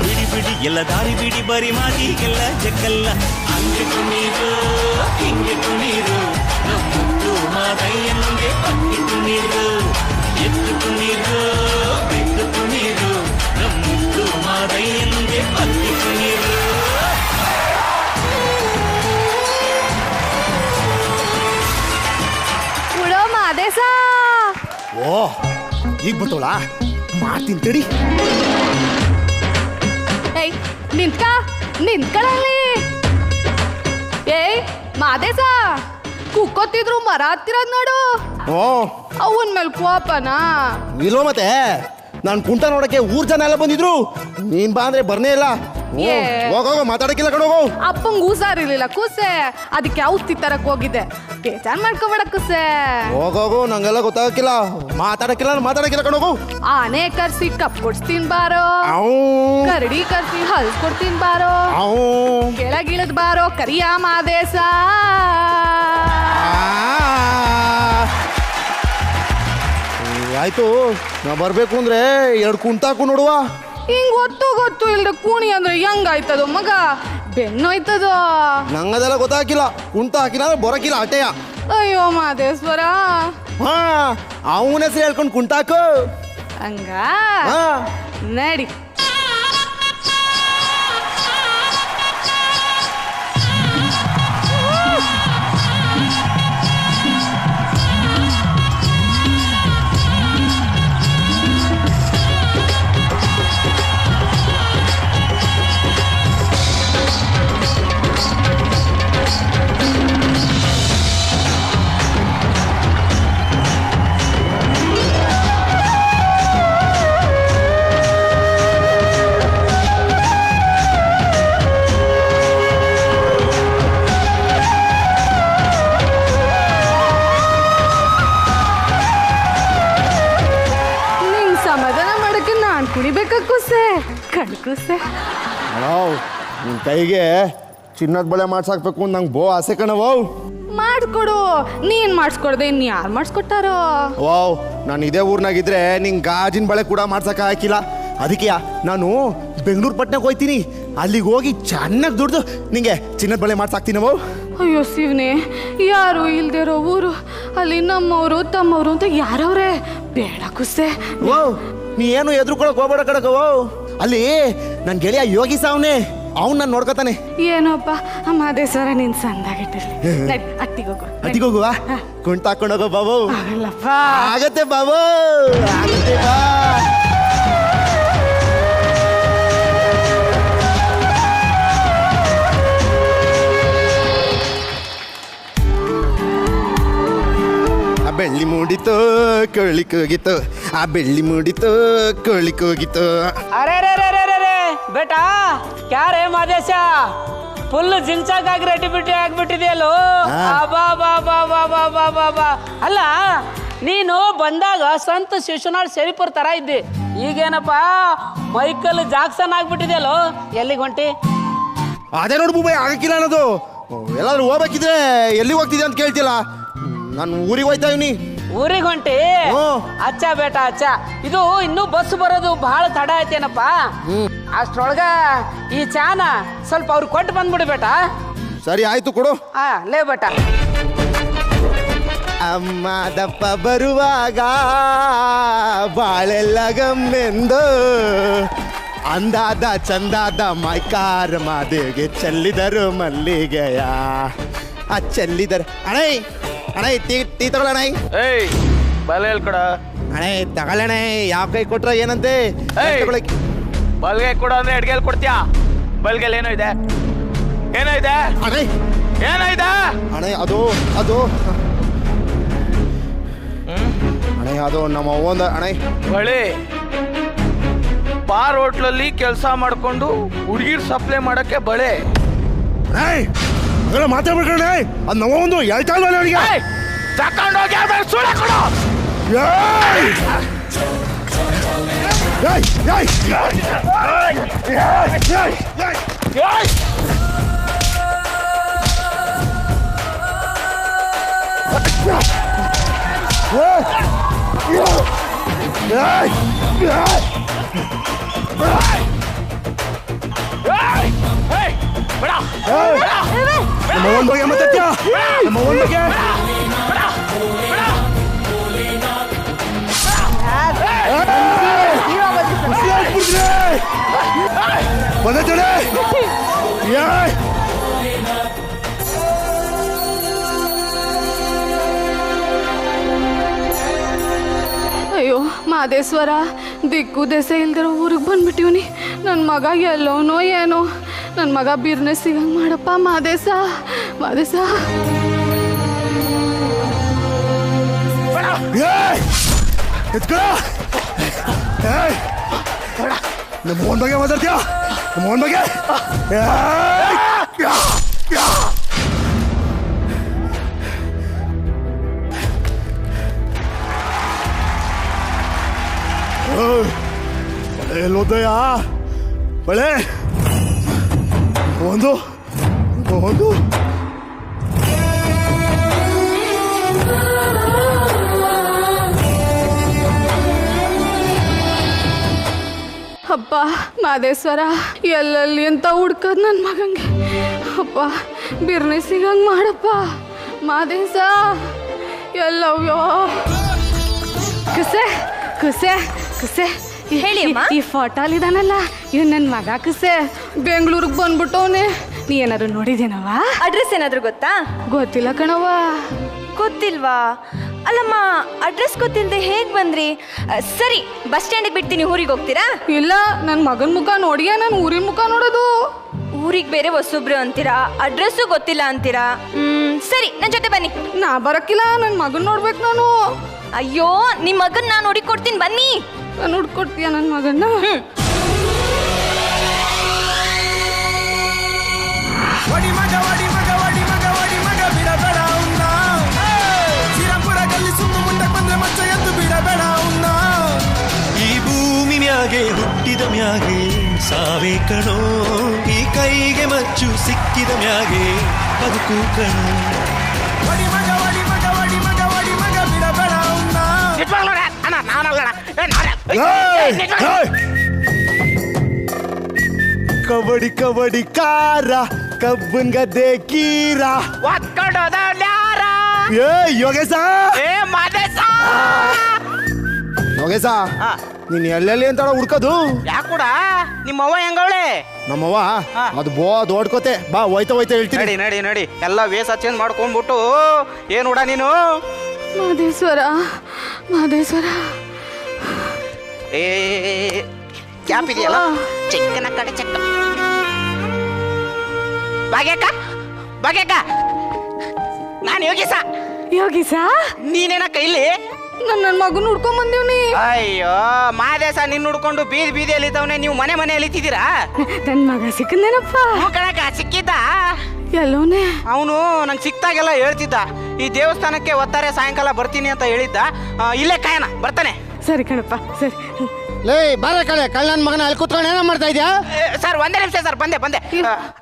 ಬಿಡಿ ಬಿಡಿ ಎಲ್ಲ ದಾರಿ ಬಿಡಿ, ಬರಿ ಮಾತಿಗೆಲ್ಲ ಜಗ್ಗಲ್ಲ. ಹಂಗೆ ಕುಣೀರು ಹಿಂಗೆ ಕುಣೀರು, ನಮ್ಮುಟ್ಟು ಮಾದಯ್ಯನಿಗೆ ಪಕ್ಕಿ ಕುಣೀರು, ಎದ್ದು ಕುಣೀರು ಬಿದ್ದು ಕುಣೀರು, ನಮ್ಮುಟ್ಟು ಮಾದಯ್ಯನಿಗೆ ಪಕ್ಕಿ ಕುಣೀರು. ಓ ಈಗ ಬರ್ತವಳ ಮಾಡ್ತೀನಿ ತಡಿ. ಏಯ್ ನಿಂತ್ಕೊಳ್ಳಲ್ಲಿ. ಏಯ್ ಮಾದೇಶ ಕುಕ್ಕೋತಿದ್ರು ಮರ ಹತ್ತಿರೋದ್ ನೋಡು. ಅವನ್ ಮೇಲೆ ಕೋಪನಾ? ಇಲ್ವ ಮತ್ತೆ ನಾನು ಕುಂಟ ನೋಡಕ್ಕೆ ಊರ್ ಜನ ಎಲ್ಲ ಬಂದಿದ್ರು, ನೀನ್ ಬಾ ಅಂದ್ರೆ ಬರ್ನೇ ಇಲ್ಲ. ಹೋಗೋಗ ಮಾತಾಡಕ್ಕಿಲ್ಲ ಕಣೋಗು. ಅಪ್ಪಂಗ್ ಹುಷಾರಿರ್ಲಿಲ್ಲ ಕೂಸೆ, ಅದಕ್ಕೆ ಔಷಧಿ ತರಕ್ ಹೋಗಿದ್ದೆ. ಬೇಜಾರ್ ಮಾಡ್ಕೊಬೇಡ ಕೂಸೆ. ಹೋಗೋಗು, ನಂಗೆಲ್ಲ ಗೊತ್ತಾಗಕ್ಕಿಲ್ಲ, ಮಾತಾಡಕ್ಕಿಲ್ಲ ಕಣೋಗು. ಆನೆ ಕರ್ಸಿ ಕಪ್ ಕೊಡ್ಸ್ತೀನಿ ಬಾರೋ, ಕರಡಿ ಕರ್ಸಿ ಹಲ್ ಕೊಡ್ತೀನಿ ಬಾರೋ, ಕೆಳಗಿಳದ್ ಬಾರೋ ಕರಿಯ ಮಾದೇಶ. ಆಯ್ತು, ನಾ ಬರ್ಬೇಕು ಅಂದ್ರೆ 2 ಕುಂಟಾಕು ನೋಡುವ. ಹಿಂಗ್ ಗೊತ್ತು ಇಲ್ದ ಕೂಣಿ ಅಂದ್ರೆ ಹೆಂಗಾಯ್ತದ ಮಗ, ಬೆನ್ನೋಯ್ತದ. ನಂಗದೆಲ್ಲ ಗೊತ್ತಾಗಿಲ್ಲ, ಕುಂಟ ಹಾಕಿಲ್ಲ ಅಂದ್ರೆ ಬರಕಿಲ್ಲ ಅಟೆಯ. ಅಯ್ಯೋ ಮಾದೇಶ್ವರ. ಅವನ ಹೆಸರು ಹೇಳ್ಕೊಂಡು ಕುಂಟಾಕು ಹಂಗ ನಡಿ. ನಿನ್ ಕೈಗೆ ಚಿನ್ನದ ಬಳೆ ಮಾಡ್ಸಾಕ್ಬೇಕು ಅಂತ ನಂಗೆ ಆಸೆ ಕಣವ. ಮಾಡ್ಕೊಡು, ನೀನ್ ಮಾಡಿಸ್ಕೊಡ್ದೆ ಇನ್ ಯಾರು ಮಾಡಿಸ್ಕೊಟ್ಟಾರೋ? ವಾವ್, ನಾನು ಇದೇ ಊರ್ನಾಗಿದ್ರೆ ನಿಂಗೆ ಗಾಜಿನ ಬಳೆ ಕೂಡ ಮಾಡ್ಸಕ್ ಹಾಕಿಲ್ಲ. ಅದಕ್ಕೆ ನಾನು ಬೆಂಗಳೂರು ಪಟ್ಟಣಕ್ಕೆ ಹೋಗ್ತೀನಿ. ಅಲ್ಲಿಗೆ ಹೋಗಿ ಚೆನ್ನಾಗಿ ದುಡ್ದು ನಿಂಗೆ ಚಿನ್ನದ ಬಳೆ ಮಾಡ್ಸಾಕ್ತೀನವು. ಅಯ್ಯೋ ಶಿವನೇ, ಯಾರು ಇಲ್ದಿರೋ ಊರು, ಅಲ್ಲಿ ನಮ್ಮವರು ತಮ್ಮವರು ಅಂತ ಯಾರವ್ರೆ? ಬೇಡ ಕುಸ್ಸೆ. ಓ ನೀ ಏನು ಎದ್ರುಕೊಳಕ್ ಹೋಗ್ಬೇಡ ಕಡಕವೋ. ಅಲ್ಲಿ ನನ್ನ ಗೆಳೆಯ ಯೋಗಿ ಸಾವ್ನೆ, ಅವ್ನು ನಾನು ನೋಡ್ಕೊತಾನೆ. ಏನೋಪ್ಪ ಮಾದೇಶ್ವರ ನೀನ್ ಸಂದಾಗಿಟ್ಟಿರ್ಲಿ. ಅತ್ತಿಗೋಗುವ ಕುಂಟ ಹಾಕೊಂಡೋಗೋ ಬಾಬು. ಆಗತ್ತೆ ಬಾಬು, ಆಗತ್ತೆ ಬಾ. ಬೆಳ್ಳಿ ಮೂಡಿತು ಕೋಳಿಕೋಗಿತ್ತು, ಆ ಬೆಳ್ಳಿ ಮೂಡಿತು ಕೋಳಿಕೋಗಿತ್ತು. ಅರೆ ರೇ ರೇ ರೇ ರೇ ಬೇಟಾ, ಕ್ಯಾರೇ ಮಾದೇಶ ಫುಲ್ ಜಿಂಚಾಗಿ ರೆಡಿ ಆಗ್ಬಿಟ್ಟಿದೆಯಲ್ಲೋ. ಬಾ ಬಾ ಬಾ ಬಾ ಬಾ ಬಾ ಬಾ ಬಾ. ಅಲ್ಲ ನೀನು ಬಂದಾಗ ಸಂತ ಶಿಶುನಾಳ್ ಶರೀಫರ್ ತರ ಇದ್ದಿ, ಈಗೇನಪ್ಪ ಮೈಕಲ್ ಜಾಕ್ಸನ್ ಆಗ್ಬಿಟ್ಟಿದೆಯಲ್ಲೋ. ಎಲ್ಲಿಗೆ ಹೊಂಟಿ? ಅದೇ ನೋಡು ಬೂಬಾಯ್, ಆಗಕ್ಕಿಲ್ಲ ಅನ್ನೋದು. ಎಲ್ಲಾದ್ರೂ ಹೋಗ್ಬೇಕಿದ್ರೆ ಎಲ್ಲಿಗೆ ಹೋಗ್ತಿದ್ದೆ ಅಂತ ಕೇಳ್ತಿಲ್ಲ. ನಾನು ಊರಿಗೆ ಹೋಯ್ತಾ ಇವ್ನಿ. ಊರಿಗೆ ಹೊಂಟಿ? ಅಚ್ಚ ಬೇಟ ಅಚ್ಚ. ಇದು ಇನ್ನೂ ಬಸ್ ಬರೋದು ಬಹಳ ತಡ ಆಯ್ತೇನಪ್ಪ. ಅಷ್ಟ್ರೊಳಗ ಈ ಚಾನ ಸ್ವಲ್ಪ ಅವ್ರು ಕೊಟ್ಟು ಬಂದ್ಬಿಡು ಬೇಟ. ಸರಿ ಆಯ್ತು, ಕೊಡು. ಲೇ ಬೇಟ. ಅಮ್ಮ ದಪ್ಪ ಬರುವಾಗ ಬಾಳೆಲ್ಲ ಗಮ್ಮೆಂದು ಅಂದಾದ ಚಂದಾದ ಮೈಕಾರ ಮಾದೇವಿಗೆ ಚೆಲ್ಲಿದರು ಮಲ್ಲಿಗೆಯ. ಆ ಚೆಲ್ಲಿದರು ಅಣೈ ಅಣೈ ಟೀ ತಗೊಳ್ಳೋಣ. ಏಯ್ ಬಲೆ ಹೇಳ್ಕೊಡ. ಅಣೈ ತಗೊಳ್ಳೋಣ. ಯಾವ ಕೈ ಕೊಟ್ರ ಏನಂತೆ? ಬಲ್ಗೆ ಕೊಡ ಅಂದ್ರೆ ಎಡ್ಗೆಲ್ ಕೊಡ್ತೀಯಾ? ಬಲ್ಗೆಲ್ ಏನೋ ಇದೆ, ಏನೋ ಇದೆ ಅಣೈ, ಏನೋ ಇದೆ ಅಣೈ. ಅದು ಅದು ಅಣೈ, ಅದು ನಮ್ಮ ಅವ್ವಂದ ಅಣೈ. ಬಳೆ ಬಾರ್ ಹೋಟ್ಲಲ್ಲಿ ಕೆಲಸ ಮಾಡ್ಕೊಂಡು ಹುಡುಗಿರ್ ಸಪ್ಲೈ ಮಾಡಕ್ಕೆ ಬಳೆ. ಮಾತಾಡ್ಬೇಕಣ್ಣ, ಅದು ನಮ್ಮ ಒಂದು ಹೇಳ್ತಾ ಇಲ್ವ ನನಗೆ? ತಕೊಂಡೋಗಿ ಸುಳ್ಳ ಕೊಡು. ನಮ್ಮ ಒಂದು ಬಗ್ಗೆ ಮಾತಾಡ್ತೀಯ? ನಮ್ಮ ಒಂದು ಬಗ್ಗೆ ಬಂದೈತೆ. ಅಯ್ಯೋ ಮಾದೇಶ್ವರ, ದಿಕ್ಕು ದೆಸೆ ಇಲ್ದಿರೋ ಊರಿಗೆ ಬಂದ್ಬಿಟ್ಟಿವ್ನಿ. ನನ್ನ ಮಗ ಎಲ್ಲೋನೋ ಏನೋ. ನನ್ನ ಮಗ ಬಿರ್ನೆಸ್ ಸಿಗಂಗ್ ಮಾಡಪ್ಪ ಮಾದೇಶ, ಮಾದೇಶ. ನಮ್ಮ ಓನ್ ಬಗ್ಗೆ ಮಾತಾಡ್ತೀಯ? ನಮ್ಮ ಓನ್ ಬಗ್ಗೆ ಎಲ್ಲೋದಯ್ಯ ಬಳೆ? ಒಂದು ಒಂದು ಅಪ್ಪ ಮಾದೇಶ್ವರ, ಎಲ್ಲೆಲ್ಲಿ ಅಂತ ಹುಡ್ಕದ್ ನನ್ನ ಮಗಂಗೆ. ಅಪ್ಪ ಬಿರ್ನೆ ಸಿಗಂಗ್ ಮಾಡಪ್ಪ ಮಾದೇಶ. ಎಲ್ಲವ್ಯೋ ಕುಸೆ ಕುಸೆ ಕುಸೆ. ಹೇಳಿ ಅಮ್ಮ. ಈ ಫೋಟೋಲಿದಾನಲ್ಲ ಇವ್ ನನ್ನ ಮಗ ಕುಸೆ. ಬೆಂಗಳೂರಿಗೆ ಬಂದ್ಬಿಟ್ಟವನೆ. ನೀ ಏನಾದ್ರು ನೋಡಿದೇನವ? ಅಡ್ರೆಸ್ ಏನಾದ್ರು ಗೊತ್ತಾ? ಗೊತ್ತಿಲ್ಲ ಕಣವ. ಗೊತ್ತಿಲ್ವಾ? ಅಲ್ಲಮ್ಮ, ಅಡ್ರೆಸ್ ಗೊತ್ತಿಲ್ಲದೆ ಹೇಗೆ ಬಂದ್ರಿ? ಸರಿ, ಬಸ್ ಸ್ಟ್ಯಾಂಡಿಗೆ ಬಿಡ್ತೀನಿ, ಊರಿಗೆ ಹೋಗ್ತೀರಾ? ಇಲ್ಲ, ನನ್ನ ಮಗನ ಮುಖ ನೋಡಿಯಾ ನಾನು ಊರಿನ ಮುಖ ನೋಡೋದು. ಊರಿಗೆ ಬೇರೆ ಹೊಸೊಬ್ರು ಅಂತೀರಾ, ಅಡ್ರೆಸ್ಸು ಗೊತ್ತಿಲ್ಲ ಅಂತೀರಾ. ಸರಿ, ನನ್ನ ಜೊತೆ ಬನ್ನಿ. ನಾ ಬರಕ್ಕಿಲ್ಲ, ನನ್ನ ಮಗನ್ ನೋಡ್ಬೇಕು ನಾನು. ಅಯ್ಯೋ, ನಿಮ್ಮ ಮಗನ್ ನಾನು ಹುಡುಕೊಡ್ತೀನಿ, ಬನ್ನಿ. ನಾನು ಹುಡ್ಕೊಡ್ತೀಯ ನನ್ನ ಮಗನ್ನ? ಈ ಭೂಮಿ ಮ್ಯಾಗೆ ಹುಟ್ಟಿದ ಮ್ಯಾಗೆ ಸಾವೇ ಕಣೋ, ಈ ಕೈಗೆ ಮಚ್ಚು ಸಿಕ್ಕಿದ ಮ್ಯಾಗೆ ಬದುಕು ಕಣೋ. ಕಬಡ್ಡಿ ಕಬಡ್ಡಿ ಕಾರ ಕಬ್ಬನ್ ಗದ್ದೆ ಕೀರ ಏ ಯೋಗೇಶ ಯೋಗೇಶ ನೀನ್ ಎಲ್ಲೆಲ್ಲಿ ಅಂತ ಹುಡ್ಕೋದು ಯಾಕೂಡ ನಿಮ್ಮವ್ವ ಹೆಂಗವಳೆ ನಮ್ಮವ್ವ ಅದು ದೊಡ್ಕೋತೆ ಬಾ ಹೋಯ್ತಾ ಹೇಳ್ತೀನಿ ನಡಿ ನಡಿ ನಡಿ ಎಲ್ಲ ವೇಷ ಚೇಂಜ್ ಮಾಡ್ಕೊಂಡ್ಬಿಟ್ಟು ಏನ್ ಉಡ ನೀನು ಮಾದೇಶ್ವರ ಮಾದೇಶ್ವರ ಏ ಕ್ಯಾಪ್ ಇದೆಯಲ್ಲ ಚೆಕ್ಕನ ಕಡೆ ಚೆಕ್ಕ ಭಾಗ್ಯಕ್ಕ ಭಾಗ್ಯಕ್ಕ ನಾನು ಯೋಗೀಸ ನೀನೇನ ಕೈಲಿ ನನ್ನ ಮಗನ ಹುಡ್ಕೊಂಡ್ ಬಂದೀವ್ನಿ. ಅಯ್ಯೋ ಮಾದೇಶ ನಿನ್ನ ಹುಡ್ಕೊಂಡು ಬೀದಿ ಬೀದಿಯಲ್ಲಿ ಇದ್ದವನೇ ನೀವು ಮನೆಯಲ್ಲಿ ಇತ್ತಿದ್ದೀರಾ? ನನ್ ಮಗ ಸಿಕ್ಕಂದೇನಪ್ಪ ಕಣಕ ಸಿಕ್ಕಿದ್ದ ಎಲ್ಲೋನೆ ಅವನು ನಂಗೆ ಸಿಕ್ತಾಗೆಲ್ಲ ಹೇಳ್ತಿದ್ದ ಈ ದೇವಸ್ಥಾನಕ್ಕೆ ಒತ್ತಾರೆ ಸಾಯಂಕಾಲ ಬರ್ತೀನಿ ಅಂತ ಹೇಳಿದ್ದ. ಇಲ್ಲೇ ಕಾಯನ ಬರ್ತಾನೆ. ಸರಿ ಕಣಪ್ಪ ಸರಿ. ಲೇ ಬಾರ ಕಳೆ ಕಳ್ಳನ ಮಗನ ಅಲ್ಲಿ ಕೂತ್ಕೊಂಡು ಏನೋ ಮಾಡ್ತಾ ಇದ್ಯಾ? ಸರ್ ಒಂದೇ ನಿಮಿಷ ಸರ್ ಬಂದೆ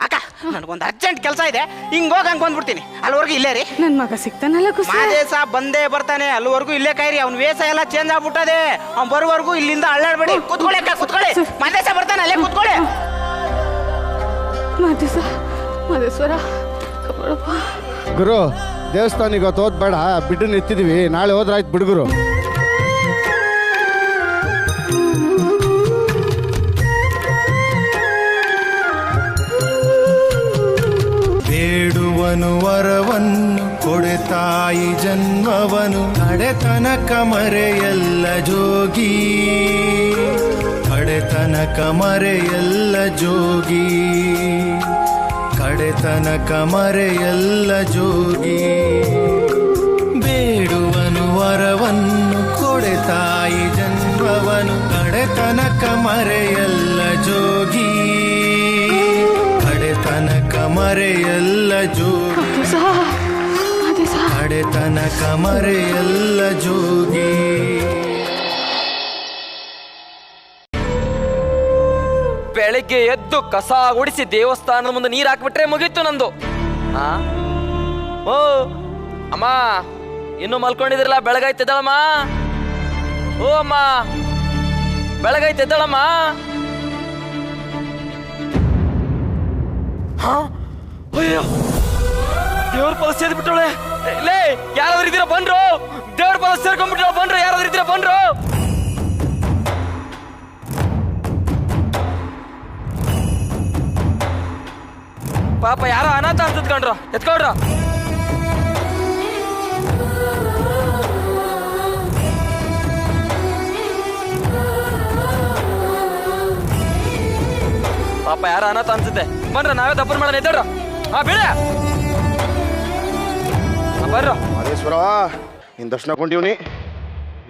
ಅಕ್ಕ ನನಗೊಂದು ಅರ್ಜೆಂಟ್ ಕೆಲಸ ಇದೆ ಹಿಂಗ್ ಹೋಗಿ ಹಂಗೆ ಬಂದ್ಬಿಡ್ತೀನಿ. ಅಲ್ಲಿವರೆಗೂ ಇಲ್ಲೇ ರೀ. ನನ್ ಮಗ ಸಿಕ್ತಾನಲ್ಲ ಮಾದೇಶ ಬಂದೇ ಬರ್ತಾನೆ. ಅಲ್ಲಿವರೆಗೂ ಇಲ್ಲೇ ಕಾಯ್ರಿ. ಅವ್ನ ವೇಷ ಎಲ್ಲ ಚೇಂಜ್ ಆಗ್ಬಿಟ್ಟದೆ. ಅವ್ನು ಬರುವವರೆಗೂ ಇಲ್ಲಿಂದ ಅಳ್ಳಾಡ್ಬೇಡಿ. ಕೂತ್ಕೊಳ್ಳಿ ಅಕ್ಕ ಕೂತ್ಕೊಳ್ಳಿ. ಮಾದೇಶ ಬರ್ತಾನೆ ಅಲ್ಲೇ ಕೂತ್ಕೊಳ್ಳಿ. ಮಾದೇಶ್ವರ ಗುರು ದೇವಸ್ಥಾನಿಗೆ ಹೋದ್ ಬೇಡ ಬಿಟ್ಟು ನಿಂತಿದೀವಿ. ನಾಳೆ ಹೋದ್ರಾಯ್ತು ಬಿಡುಗುರು. ಬೇಡುವನು ವರವನ್ನು ಕೊಡೆ ತಾಯಿ ಜನ್ಮವನು ಕಡೆತನಕ ಮರೆಯಲ್ಲ ಜೋಗಿ ಕಡೆತನಕ ಮರೆಯಲ್ಲ ಜೋಗಿ ಕಡೆತನಕ ಮರೆಯಲ್ಲ ಜೋಗಿ ಬೇಡುವನು ವರವನ್ನು ಕೊಡೆ ತಾಯಿ ಜನ್ಮವನು ಕಡೆತನಕ ಮರೆಯಲ್ಲ ಜೋಗಿ ಕಡೆತನಕ ಮರೆಯಲ್ಲ ಜೋಗಿ ಕಡೆತನಕ ಮರೆಯಲ್ಲ ಜೋಗಿ. ಬೆಳಗ್ಗೆ ಎದ್ದು ಕಸ ಗುಡಿಸಿ ದೇವಸ್ಥಾನದ ಮುಂದೆ ನೀರು ಹಾಕ್ಬಿಟ್ರೆ ಮುಗೀತು ನಂದು. ಓ ಅಮ್ಮ ಇನ್ನು ಮಲ್ಕೊಂಡಿದ್ರಲ್ಲ, ಬೆಳಗಾಯ್ತಿದ್ದಳಮ್ಮ. ಓ ಅಮ್ಮ ಬೆಳಗಾಯ್ತಿದ್ದಳಮ್ಮ. ಅಯ್ಯೋ ದೇವ್ರ ಪಾಲ ಸೇದ್ ಬಿಟ್ಟವಳೆ. ಲೇ ಯಾರಾದ್ರೂ ಇದ್ದೀರಾ ಬಂದ್ರು? ದೇವ್ರ ಪಾಲ ಸೇರ್ಕೊಂಡ್ಬಿಟ್ಟ ಬಂದ್ರು. ಯಾರಾದ್ರೂ ಇದ್ದೀರಾ ಬಂದ್ರು? ಪಾಪ ಯಾರೋ ಅನಾಥ ಅನ್ಸತ್ಕೊಂಡ್ರು. ಎತ್ಕೊಂಡ್ರು. ಪಾಪ ಯಾರೋ ಅನಾಥ ಅನ್ಸುತ್ತೆ. ಬಂದ್ರ ನಾವೇ ತಪ್ಪು ಮಾಡೋಣ. ಎದ್ದಡ್ರು. ಹಾ ಬೇಡ ಬರ್ರು. ಮಾದೇಶ್ವರ ನಿನ್ ದರ್ಶನ ಕೊಂಡಿವ್ನಿ.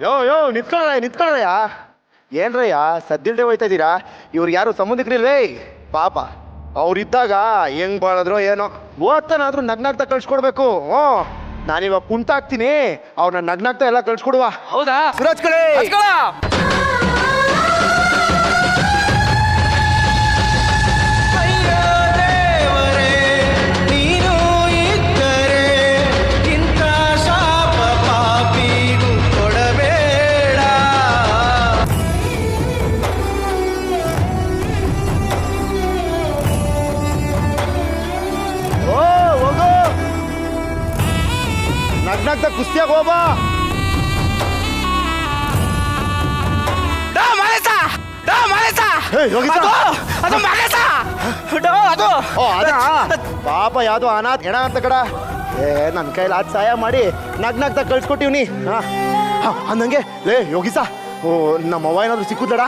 ಯೋ ನಿತ್ಕೊಳ್ಳಯ್ಯ. ಏನ್ರಯ್ಯ ಸದ್ದಿಲ್ದೆ ಹೋಯ್ತಾ ಇದ್ದೀರಾ? ಇವ್ರಿಗೆ ಯಾರು ಸಂಬಂಧಿಕರಿಲ್ವೇ? ಪಾಪ ಅವ್ರಿದ್ದಾಗ ಹೆಂಗ್ ಬಾಳದ್ರೋ ಏನೋ. ಓದ್ತಾನಾದ್ರೂ ನಗ್ನಾಗ್ತಾ ಕಳ್ಸ್ಕೊಡ್ಬೇಕು. ನಾನಿವಾಗ ಕುಂತಾಗ್ತೀನಿ, ಅವ್ರನ್ನ ನಗ್ನಾಗ್ತಾ ಎಲ್ಲ ಕಳ್ಸ್ಕೊಡುವ. ಹೌದಾ ಸುರಾಜ್ ಕಡೆ ನಗ್ನಾಗ್ತಾ ಕುಸ್ತಿಯಾಗ ಹೋಬಾ. ಪಾಪ ಯಾವ್ದು ಅನಾಥ ಹೆಣ ಅಂತ ಕಡ. ನನ್ನ ಕೈಲಿ ಆದ್ ಸಹಾಯ ಮಾಡಿ ನಗ್ನಾಗ್ತಾ ಕಳ್ಸ್ಕೊಟ್ಟಿವ್ನಿ. ಅಂದಂಗೆ ಲೇ ಯೋಗಿಸ, ನಮ್ಮ ಅವ್ವ ಏನಾದ್ರು ಸಿಕ್ಕುದಡ?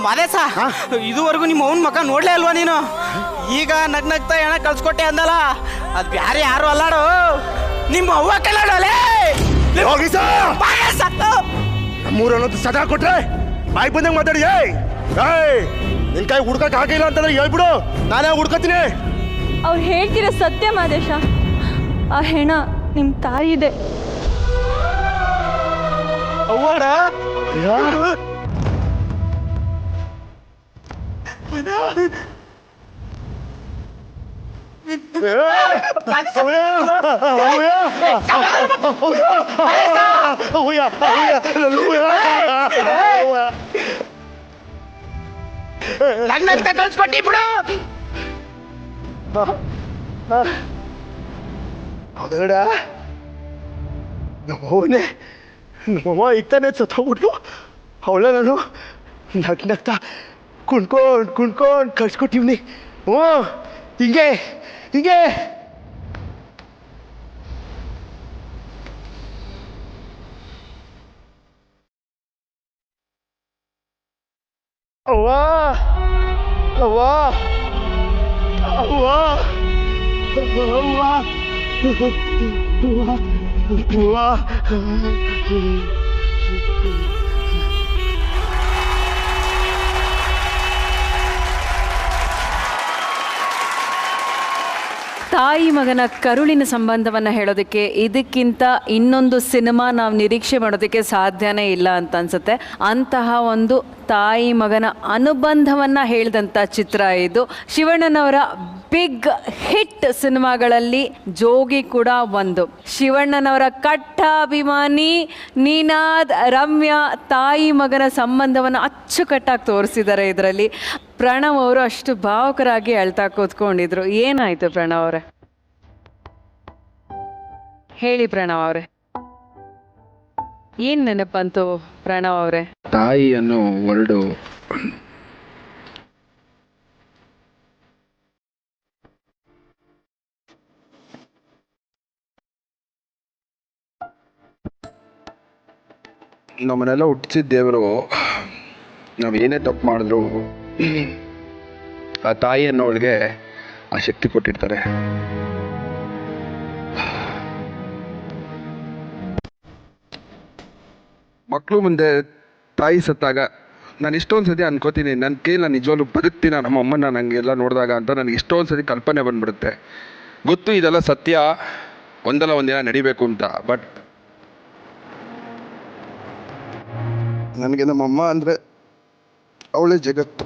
ಮಾದೇಶ ಇದುವರೆಗೂ ನಿಮ್ಮ ಅವನ ಮಕ್ಕ ನೋಡ್ಲೇ ಅಲ್ವಾ ನೀನು? ಈಗ ನಗ್ನಗ್ತಾ ಹೆಣ ಕಳ್ಸ್ಕೊಟ್ಟೆ ಅಂದಲ್ಲ, ಅದ್ ಬ್ಯಾರೆ ಯಾರು ಅಲ್ಲಾಡು, ನಿಮ್ಮ ಅವ್ವ ಕಲ್ಲಾಡೋಲೆ. ನಮ್ಮೂರನ್ನೋದು ಸದಾ ಕೊಟ್ರೆ ಬಾಯ್ ಬಂದಂಗೆ ಮಾತಾಡಿ. ನಿನ್ ಕೈ ಹುಡ್ಕಕ್ ಆಗಿಲ್ಲ ಅಂತಂದ್ರೆ ಹೇಳ್ಬಿಡು, ನಾನೇ ಹುಡ್ಕತೀನಿ. ಅವ್ರು ಹೇಳ್ತಿರೋ ಸತ್ಯ ಮಾದೇಶ. ಆ ಹೆಣ ನಿಮ್ ತಾಯಿದೆ. ಅವ್ವಾಡ ಯಾರು? ನಗ್ನಗ್ತಾ ಕಳ್ಸ್ಕೊಟ್ಟಿ ಬಿಡು. ಹೌದಡ ನಮ್ಮವನೇ ನಮ್ಮಮ್ಮ ಇತ್ತಾನೆ ಸತ್ತೋಗ್ಬಿಟ್ಲು. ಅವಳ ನಾನು ನಗ್ನಗ್ತಾ ಕುಣ್ಕೊಂಡು ಕಳ್ಸ್ಕೊಟ್ಟಿವ್ನಿ. ಹ್ಞೂ ಹಿಂಗೆ ಹಿಂಗೆ ಅವ್ವ ಅವ್ವ ಅವ್ವ ಅವ್ವ ಅವ್ವ ತಾಯಿ ಮಗನ ಕರುಳಿನ ಸಂಬಂಧವನ್ನು ಹೇಳೋದಕ್ಕೆ ಇದಕ್ಕಿಂತ ಇನ್ನೊಂದು ಸಿನಿಮಾ ನಾವು ನಿರೀಕ್ಷೆ ಮಾಡೋದಕ್ಕೆ ಸಾಧ್ಯನೇ ಇಲ್ಲ ಅಂತ ಅನ್ಸುತ್ತೆ. ಅಂತಹ ಒಂದು ತಾಯಿ ಮಗನ ಅನುಬಂಧವನ್ನು ಹೇಳಿದಂಥ ಚಿತ್ರ ಇದು. ಶಿವಣ್ಣನವರ ಬಿಗ್ ಹಿಟ್ ಸಿನಿಮಾಗಳಲ್ಲಿ ಜೋಗಿ ಕೂಡ ಒಂದು. ಶಿವಣ್ಣನವರ ಕಟ್ಟ ಅಭಿಮಾನಿ ನಿನಾದ್, ರಮ್ಯಾ ತಾಯಿ ಮಗನ ಸಂಬಂಧವನ್ನು ಅಚ್ಚುಕಟ್ಟಾಗಿ ತೋರಿಸಿದ್ದಾರೆ ಇದರಲ್ಲಿ. ಪ್ರಣವ್ ಅವರು ಅಷ್ಟು ಭಾವುಕರಾಗಿ ಅಳ್ತಾ ಕೂತ್ಕೊಂಡಿದ್ರು. ಏನಾಯ್ತು ಪ್ರಣವ್ ಅವರೇ? ಹೇಳಿ ಪ್ರಣವ್ ಅವರೇ, ಏನ್ ನೆನಪಂತು ಪ್ರಣವ್ ಅವರೇ? ತಾಯಿ ಅನ್ನೋ ವರ್ಡು ನಮ್ಮನ್ನೆಲ್ಲ ಹುಟ್ಟಿಸಿದ ದೇವರು ನಾವೇನೇ ತಪ್ಪು ಮಾಡಿದ್ರು ಆ ತಾಯಿ ಅನ್ನೋಳಿಗೆ ಆ ಶಕ್ತಿ ಕೊಟ್ಟಿರ್ತಾರೆ. ಮಕ್ಕಳು ಮುಂದೆ ತಾಯಿ ಸತ್ತಾಗ ನಾನು ಇಷ್ಟೊಂದು ಸತಿ ಅನ್ಕೋತೀನಿ, ನನ್ನ ಕೈಲಿ ನಾನು ನಿಜವಾಗ್ಲೂ ಬದುಕ್ತೀನ ನಮ್ಮ ಅಮ್ಮನ ನನಗೆಲ್ಲ ನೋಡಿದಾಗ ಅಂತ ನನಗೆ ಇಷ್ಟೊಂದು ಸತಿ ಕಲ್ಪನೆ ಬಂದ್ಬಿಡುತ್ತೆ. ಗೊತ್ತು ಇದೆಲ್ಲ ಸತ್ಯ, ಒಂದಲ್ಲ ಒಂದಿನ ನಡಿಬೇಕು ಅಂತ. ಬಟ್ ನನಗೆ ನಮ್ಮಮ್ಮ ಅಂದರೆ ಅವಳೇ ಜಗತ್ತು.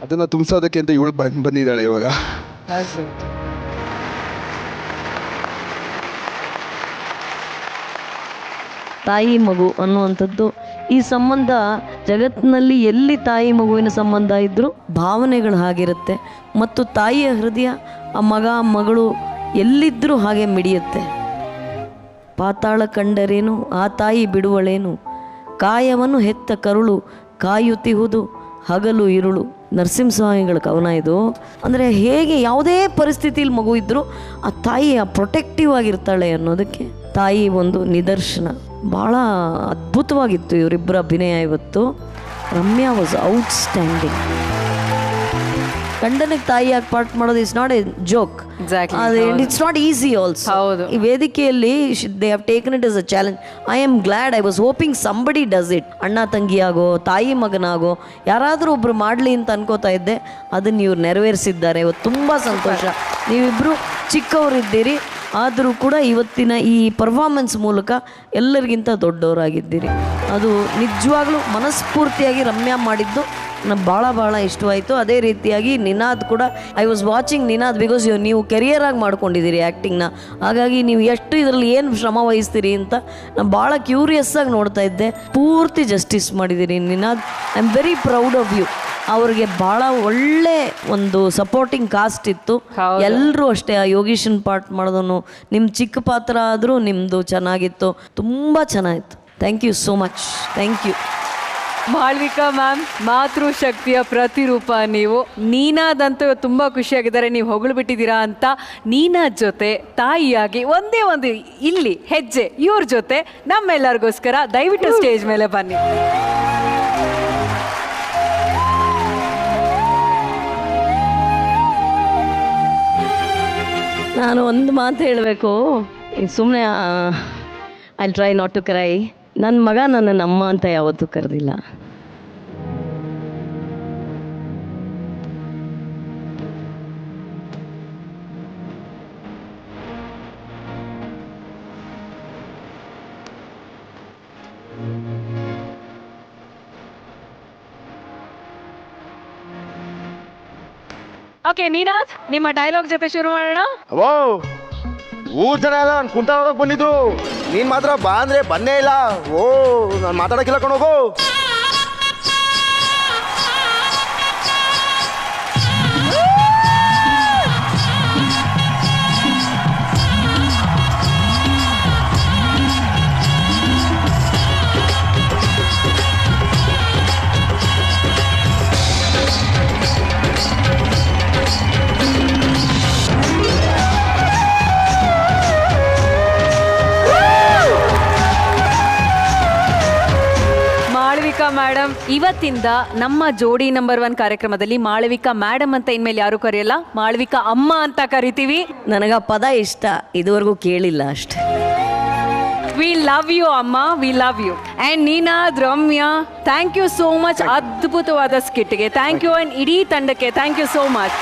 ಅದನ್ನು ತುಂಬಿಸೋದಕ್ಕೆ ಅಂತ ಇವಳು ಬಂದಿದ್ದಾಳೆ ಇವಾಗ. ತಾಯಿ ಮಗು ಅನ್ನುವಂಥದ್ದು ಈ ಸಂಬಂಧ ಜಗತ್ತಿನಲ್ಲಿ ಎಲ್ಲಿ ತಾಯಿ ಮಗುವಿನ ಸಂಬಂಧ ಇದ್ದರೂ ಭಾವನೆಗಳು ಹಾಗಿರುತ್ತೆ. ಮತ್ತು ತಾಯಿಯ ಹೃದಯ ಆ ಮಗ ಮಗಳು ಎಲ್ಲಿದ್ದರೂ ಹಾಗೆ ಮಿಡಿಯುತ್ತೆ. ಪಾತಾಳ ಕಂಡರೇನು ಆ ತಾಯಿ ಬಿಡುವಳೇನು, ಕಾಯವನ್ನು ಹೆತ್ತ ಕರುಳು ಕಾಯುತ್ತಿಹುದು ಹಗಲು ಇರುಳು. ನರಸಿಂಹಸ್ವಾಮಿಗಳ ಕವನ ಇದು. ಅಂದರೆ ಹೇಗೆ ಯಾವುದೇ ಪರಿಸ್ಥಿತಿಯಲ್ಲಿ ಮಗು ಇದ್ದರೂ ಆ ತಾಯಿ ಪ್ರೊಟೆಕ್ಟಿವ್ ಆಗಿರ್ತಾಳೆ ಅನ್ನೋದಕ್ಕೆ ತಾಯಿ ಒಂದು ನಿದರ್ಶನ. ಭಾಳ ಅದ್ಭುತವಾಗಿತ್ತು ಇವರಿಬ್ಬರ ಅಭಿನಯ ಇವತ್ತು. Ramya was outstanding. ಗಂಡನಿಗೆ ತಾಯಿಯಾಗಿ ಪಾರ್ಟ್ ಮಾಡೋದು is not a joke. It's not easy also. ಈ ವೇದಿಕೆಯಲ್ಲಿ they have taken it as a challenge. I am glad. I was hoping somebody does it. ಅಣ್ಣ ತಂಗಿಯಾಗೋ ತಾಯಿ ಮಗನಾಗೋ ಯಾರಾದರೂ ಒಬ್ರು ಮಾಡಲಿ ಅಂತ ಅನ್ಕೋತಾ ಇದ್ದೆ. ಅದನ್ನು ಇವ್ರು ನೆರವೇರಿಸಿದ್ದಾರೆ. ಇವತ್ತು ತುಂಬ ಸಂತೋಷ. ನೀವಿಬ್ಬರು ಚಿಕ್ಕವರಿದ್ದೀರಿ, ಆದರೂ ಕೂಡ ಇವತ್ತಿನ ಈ ಪರ್ಫಾರ್ಮೆನ್ಸ್ ಮೂಲಕ ಎಲ್ಲರಿಗಿಂತ ದೊಡ್ಡವರಾಗಿದ್ದೀರಿ. ಅದು ನಿಜವಾಗ್ಲೂ ಮನಸ್ಫೂರ್ತಿಯಾಗಿ ರಮ್ಯಾ ಮಾಡಿದ್ದು ನನಗೆ ಭಾಳ ಇಷ್ಟವಾಯಿತು. ಅದೇ ರೀತಿಯಾಗಿ ನಿನಾದ್ ಕೂಡ, I was watching Ninad because ನೀವು ಕೆರಿಯರಾಗಿ ಮಾಡ್ಕೊಂಡಿದ್ದೀರಿ ಆ್ಯಕ್ಟಿಂಗ್ನ. ಹಾಗಾಗಿ ನೀವು ಎಷ್ಟು ಇದರಲ್ಲಿ ಏನು ಶ್ರಮ ವಹಿಸ್ತೀರಿ ಅಂತ ನಾನು ಭಾಳ ಕ್ಯೂರಿಯಸ್ಸಾಗಿ ನೋಡ್ತಾ ಇದ್ದೆ. ಪೂರ್ತಿ ಜಸ್ಟಿಸ್ ಮಾಡಿದ್ದೀರಿ Ninad. I am very proud of you. ಅವ್ರಿಗೆ ಭಾಳ ಒಳ್ಳೆ ಒಂದು ಸಪೋರ್ಟಿಂಗ್ ಕಾಸ್ಟ್ ಇತ್ತು. ಎಲ್ಲರೂ ಅಷ್ಟೇ. ಆ ಯೋಗೀಶನ್ ಪಾರ್ಟ್ ಮಾಡೋದನ್ನು ನಿಮ್ಮ ಚಿಕ್ಕ ಪಾತ್ರ ಆದರೂ ನಿಮ್ಮದು ಚೆನ್ನಾಗಿತ್ತು. ತುಂಬ ಚೆನ್ನಾಗಿತ್ತು. Thank you so much. Thank you. Malvika ma'am, ಮಾತೃಶಕ್ತಿಯ ಪ್ರತಿರೂಪ ನೀವು. ನೀನಾದಂತೂ ತುಂಬ ಖುಷಿಯಾಗಿದ್ದಾರೆ, ನೀವು ಹೊಗಳು ಬಿಟ್ಟಿದ್ದೀರಾ ಅಂತ. ನೀನಾದ್ ಜೊತೆ ತಾಯಿಯಾಗಿ ಒಂದೇ ಒಂದು ಇಲ್ಲಿ ಹೆಜ್ಜೆ ಇವ್ರ ಜೊತೆ ನಮ್ಮೆಲ್ಲರಿಗೋಸ್ಕರ ದಯವಿಟ್ಟು ಸ್ಟೇಜ್ ಮೇಲೆ ಬನ್ನಿ. ನಾನು ಒಂದು ಮಾತು ಹೇಳಬೇಕು. ಸುಮ್ಮನೆ I try not to cry. ನನ್ನ ಮಗ ನನ್ನ ಅಮ್ಮ ಅಂತ ಯಾವತ್ತೂ ಕರೆದಿಲ್ಲ. ಓಕೆ, ನೀನಾಥ್ ನಿಮ್ಮ ಡೈಲಾಗ್ ಜೊತೆ ಶುರು ಮಾಡೋಣ. ಊರ್ ಜನ ಎಲ್ಲ ನಾನು ಕುಂತ ಹೋಗಕ್ ಬಂದಿದ್ರು. ನೀನ್ ಮಾತ್ರ ಬಾ ಅಂದ್ರೆ ಬನ್ನೇ ಇಲ್ಲ. ಓ ನಾನು ಮಾತಾಡಕ್ಕಿಲ್ಲ ಕಣೋಗು. ಮೇಡಮ್, ಇವತ್ತಿಂದ ನಮ್ಮ ಜೋಡಿ ನಂಬರ್ 1 ಕಾರ್ಯಕ್ರಮದಲ್ಲಿ ಮಾಳವಿಕಾ ಮೇಡಮ್ ಅಂತ ಇನ್ಮೇಲೆ ಯಾರು ಕರೆಯಲ್ಲ, ಮಾಳವಿಕಾ ಅಮ್ಮ ಅಂತ ಕರಿತೀವಿ. ನನಗ ಪದ ಇಷ್ಟ, ಇದುವರೆಗೂ ಕೇಳಿಲ್ಲ ಅಷ್ಟೇ. ವಿ ಲವ್ ಯು ಅಮ್ಮ, we love you. And Nina, Ramya, thank you so much. ಅದ್ಭುತವಾದ ಸ್ಕಿಟ್ಗೆ ಥ್ಯಾಂಕ್ ಯು. ಅಂಡ್ ಇಡೀ ತಂಡಕ್ಕೆ ಥ್ಯಾಂಕ್ ಯು ಸೋ ಮಚ್.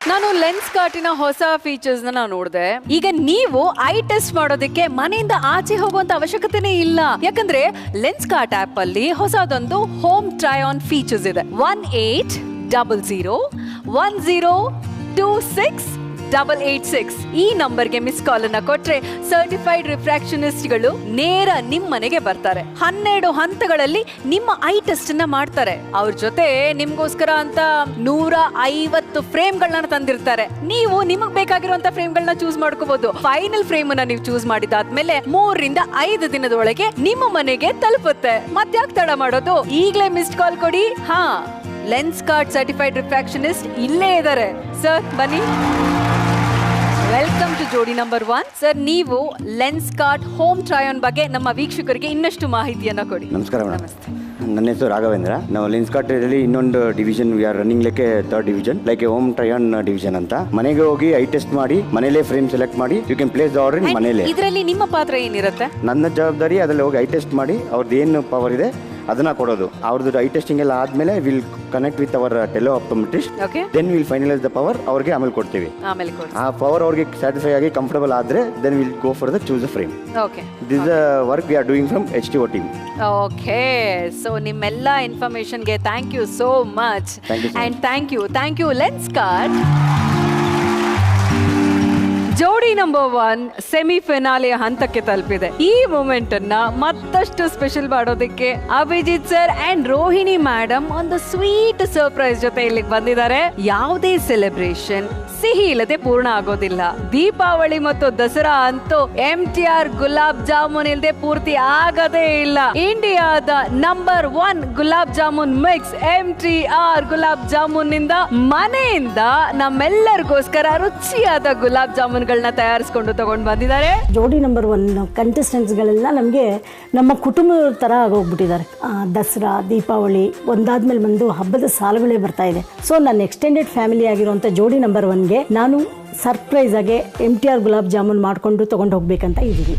ನಾನು ಲೆನ್ಸ್ ಕಾರ್ಟಿನ ಹೊಸ ಫೀಚರ್ಸ್ ನಾವು ನೋಡಿದೆ. ಈಗ ನೀವು ಐ ಟೆಸ್ಟ್ ಮಾಡೋದಕ್ಕೆ ಮನೆಯಿಂದ ಆಚೆ ಹೋಗುವಂತ ಅವಶ್ಯಕತೆನೇ ಇಲ್ಲ. ಯಾಕಂದ್ರೆ ಲೆನ್ಸ್ ಕಾರ್ಟ್ ಆಪ್ ಅಲ್ಲಿ ಹೊಸದೊಂದು ಹೋಮ್ ಟ್ರೈ ಆನ್ ಫೀಚರ್ಸ್ ಇದೆ. 1800102686 ಈ ನಂಬರ್ಗೆ ಮಿಸ್ ಕಾಲ್ ಅನ್ನ ಕೊಟ್ರೆ ಸರ್ಟಿಫೈಡ್ ರಿಫ್ರಾಕ್ಷನಿಸ್ಟ್ಗಳು ನೇರ ನಿಮ್ಮ ಮನೆಗೆ ಬರ್ತಾರೆ. 12 ಹಂತಗಳಲ್ಲಿ ನಿಮ್ಮ ಐ ಟೆಸ್ಟ್ ಅನ್ನ ಮಾಡ್ತಾರೆ. ಅವ್ರ ಜೊತೆ ನಿಮ್ಗೋಸ್ಕರ ಅಂತ 150 ಫ್ರೇಮ್ಗಳನ್ನ ತಂದಿರ್ತಾರೆ. ನೀವು ನಿಮಗ್ ಬೇಕಾಗಿರುವಂತ ಫ್ರೇಮ್ಗಳನ್ನ ಚೂಸ್ ಮಾಡ್ಕೋಬಹುದು. ಫೈನಲ್ ಫ್ರೇಮ್ ಅನ್ನ ನೀವು ಚೂಸ್ ಮಾಡಿದಾದ್ಮೇಲೆ 3 ರಿಂದ 5 ದಿನದೊಳಗೆ ನಿಮ್ಮ ಮನೆಗೆ ತಲುಪುತ್ತೆ. ಮತ್ತ್ಯಾಕ್ ತಡ ಮಾಡೋದು, ಈಗಲೇ ಮಿಸ್ಡ್ ಕಾಲ್ ಕೊಡಿ. ಹಾ, ಲೆನ್ಸ್ ಕಾರ್ಟ್ ಸರ್ಟಿಫೈಡ್ ರಿಫ್ರಾಕ್ಷನಿಸ್ಟ್ ಇಲ್ಲೇ ಇದ್ದಾರೆ. ಸರ್ ಬನ್ನಿ. ವೆಲ್ಕಮ್ ಟು ಜೋಡಿ ನಂಬರ್ 1. ಸರ್, ನೀವು Lenskart home try on ಬಗ್ಗೆ ನಮ್ಮ ವೀಕ್ಷಕರಿಗೆ ಇನ್ನಷ್ಟು ಮಾಹಿತಿಯನ್ನ ಕೊಡಿ. ನಮಸ್ಕಾರ ಮೇಡಮ್. ನನ್ನ ಹೆಸರು ರಾಘವೇಂದ್ರ. ನಾವು ಲೆನ್ಸ್ ಕಾರ್ಟ್ ಅಲ್ಲಿ ಇನ್ನೊಂದು division we are running like 3rd division, like home try on division ಅಂತ. ಮನೆಗೆ ಹೋಗಿ ಐ ಟೆಸ್ಟ್ ಮಾಡಿ ಮನೇಲೆ ಫ್ರೇಮ್ ಸೆಲೆಕ್ಟ್ ಮಾಡಿ you can place the order ಮನೇಲೆ. ಇದರಲ್ಲಿ ನಿಮ್ಮ ಪಾತ್ರ ಏನಿರುತ್ತೆ? ನನ್ನ ಜವಾಬ್ದಾರಿ ಅದರಲ್ಲಿ ಹೋಗಿ ಐ ಟೆಸ್ಟ್ ಮಾಡಿ ಅವ್ರದ್ದು ಏನು ಪವರ್ ಇದೆ ಅದನ್ನ ಕೊಡೋದು. ಅವ್ರದ್ದು ಐ ಟೆಸ್ಟಿಂಗ್ ಎಲ್ಲ ಆದ್ಮೇಲೆ will connect with our tele optometrist, then will finalise the power ಅವ್ರಿಗೆ ಆಮೇಲೆ ಕೊಡ್ತೀವಿ. ಆ ಪವರ್ ಅವ್ರಿಗೆ ಸ್ಯಾಟಿಸ್ಫೈ ಆಗಿ ಕಂಫರ್ಟಬಲ್ ಆದ್ರೆ then will go for the choose the frame. Okay, this the work we are doing from HTO team. Okay, so ನಿಮ್ಮೆಲ್ಲ ಇನ್ಫಾರ್ಮೇಶನ್ಗೆ thank you so much. And thank you Lenskart. ಜೋಡಿ number 1 ಸೆಮಿಫಿನಾಲೆಯ ಹಂತಕ್ಕೆ ತಲುಪಿದೆ. ಈ moment ಅನ್ನ ಮತ್ತಷ್ಟು special ಮಾಡೋದಕ್ಕೆ Abhijit sir and Rohini madam ಒಂದು ಸ್ವೀಟ್ ಸರ್ಪ್ರೈಸ್ ಜೊತೆ ಇಲ್ಲಿಗೆ ಬಂದಿದ್ದಾರೆ. ಯಾವುದೇ ಸೆಲೆಬ್ರೇಷನ್ ಸಿಹಿ ಇಲ್ಲದೆ ಪೂರ್ಣ ಆಗೋದಿಲ್ಲ. ದೀಪಾವಳಿ ಮತ್ತು ದಸರಾ ಅಂತೂ MTR ಗುಲಾಬ್ ಜಾಮೂನ್ ಇಲ್ಲದೆ ಪೂರ್ತಿ ಆಗದೇ ಇಲ್ಲ. ಇಂಡಿಯಾದ number 1 gulab jamun mix MTR gulab jamun ನಿಂದ ಮನೆಯಿಂದ ನಮ್ಮೆಲ್ಲರಿಗೋಸ್ಕರ ರುಚಿಯಾದ ಗುಲಾಬ್ ಜಾಮೂನ್ ತಯಾರಿಸಿಕೊಂಡು ತಗೊಂಡು ಬಂದಿದ್ದಾರೆ. ಜೋಡಿ ನಂಬರ್ 1 ಕಂಟೆಸ್ಟೆಂಟ್ಸ್ಗಳೆಲ್ಲ ನಮಗೆ ನಮ್ಮ ಕುಟುಂಬದ ಥರ ಆಗೋಗ್ಬಿಟ್ಟಿದ್ದಾರೆ. ದಸರಾ, ದೀಪಾವಳಿ ಒಂದಾದ್ಮೇಲೆ ಒಂದು ಹಬ್ಬದ ಸಾಲುಗಳೇ ಬರ್ತಾ ಇದೆ. ಸೊ ನನ್ನ ಎಕ್ಸ್ಟೆಂಡೆಡ್ ಫ್ಯಾಮಿಲಿ ಆಗಿರುವಂಥ ಜೋಡಿ ನಂಬರ್ 1ಗೆ ನಾನು ಸರ್ಪ್ರೈಸ್ ಆಗಿ MTR ಗುಲಾಬ್ ಜಾಮೂನ್ ಮಾಡಿಕೊಂಡು ತಗೊಂಡು ಹೋಗ್ಬೇಕಂತ ಇದ್ದೀವಿ.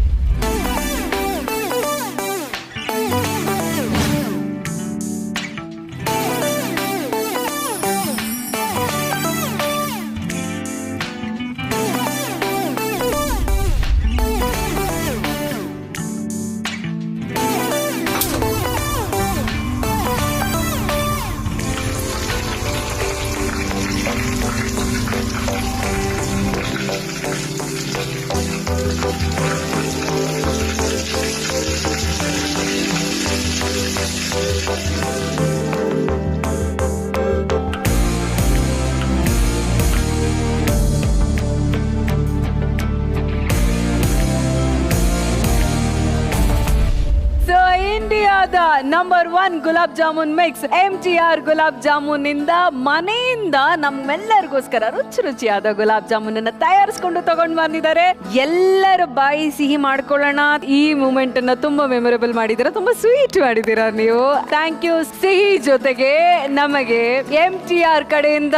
ಇಂಡಿಯಾದ number 1 gulab jamun mix MTR gulab jamun ನಿಂದ ಮನೆಯಿಂದ ನಮ್ಮೆಲ್ಲರಿಗೋಸ್ಕರ ರುಚಿಯಾದ ಗುಲಾಬ್ ಜಾಮೂನ್ ಅನ್ನ ತಯಾರಿಸಿಕೊಂಡು ತಗೊಂಡು ಬಂದಿದ್ದಾರೆ. ಎಲ್ಲರ ಬಾಯಿ ಸಿಹಿ ಮಾಡ್ಕೊಳ್ಳೋಣ. ಈ ಮೂಮೆಂಟ್ ಅನ್ನ ತುಂಬಾ ಮೆಮೊರೇಬಲ್ ಮಾಡಿದೀರಾ, ತುಂಬಾ ಸ್ವೀಟ್ ಮಾಡಿದೀರಾ ನೀವು. Thank you. ಸಿಹಿ ಜೊತೆಗೆ ನಮಗೆ MTR ಕಡೆಯಿಂದ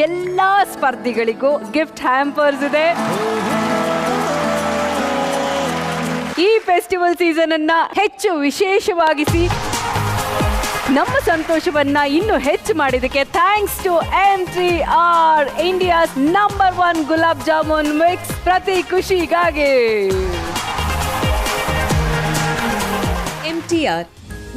ಎಲ್ಲಾ ಸ್ಪರ್ಧಿಗಳಿಗೂ ಗಿಫ್ಟ್ ಹ್ಯಾಂಪರ್ಸ್ ಇದೆ. ಈ ಫೆಸ್ಟಿವಲ್ ಸೀಸನ್ ಅನ್ನ ಹೆಚ್ಚು ವಿಶೇಷವಾಗಿಸಿ ನಮ್ಮ ಸಂತೋಷವನ್ನ ಇನ್ನು ಹೆಚ್ಚು ಮಾಡಿದಕ್ಕೆ thanks to MTR India's number 1 gulab jamun mix. ಪ್ರತಿ ಖುಷಿಗಾಗಿ MTR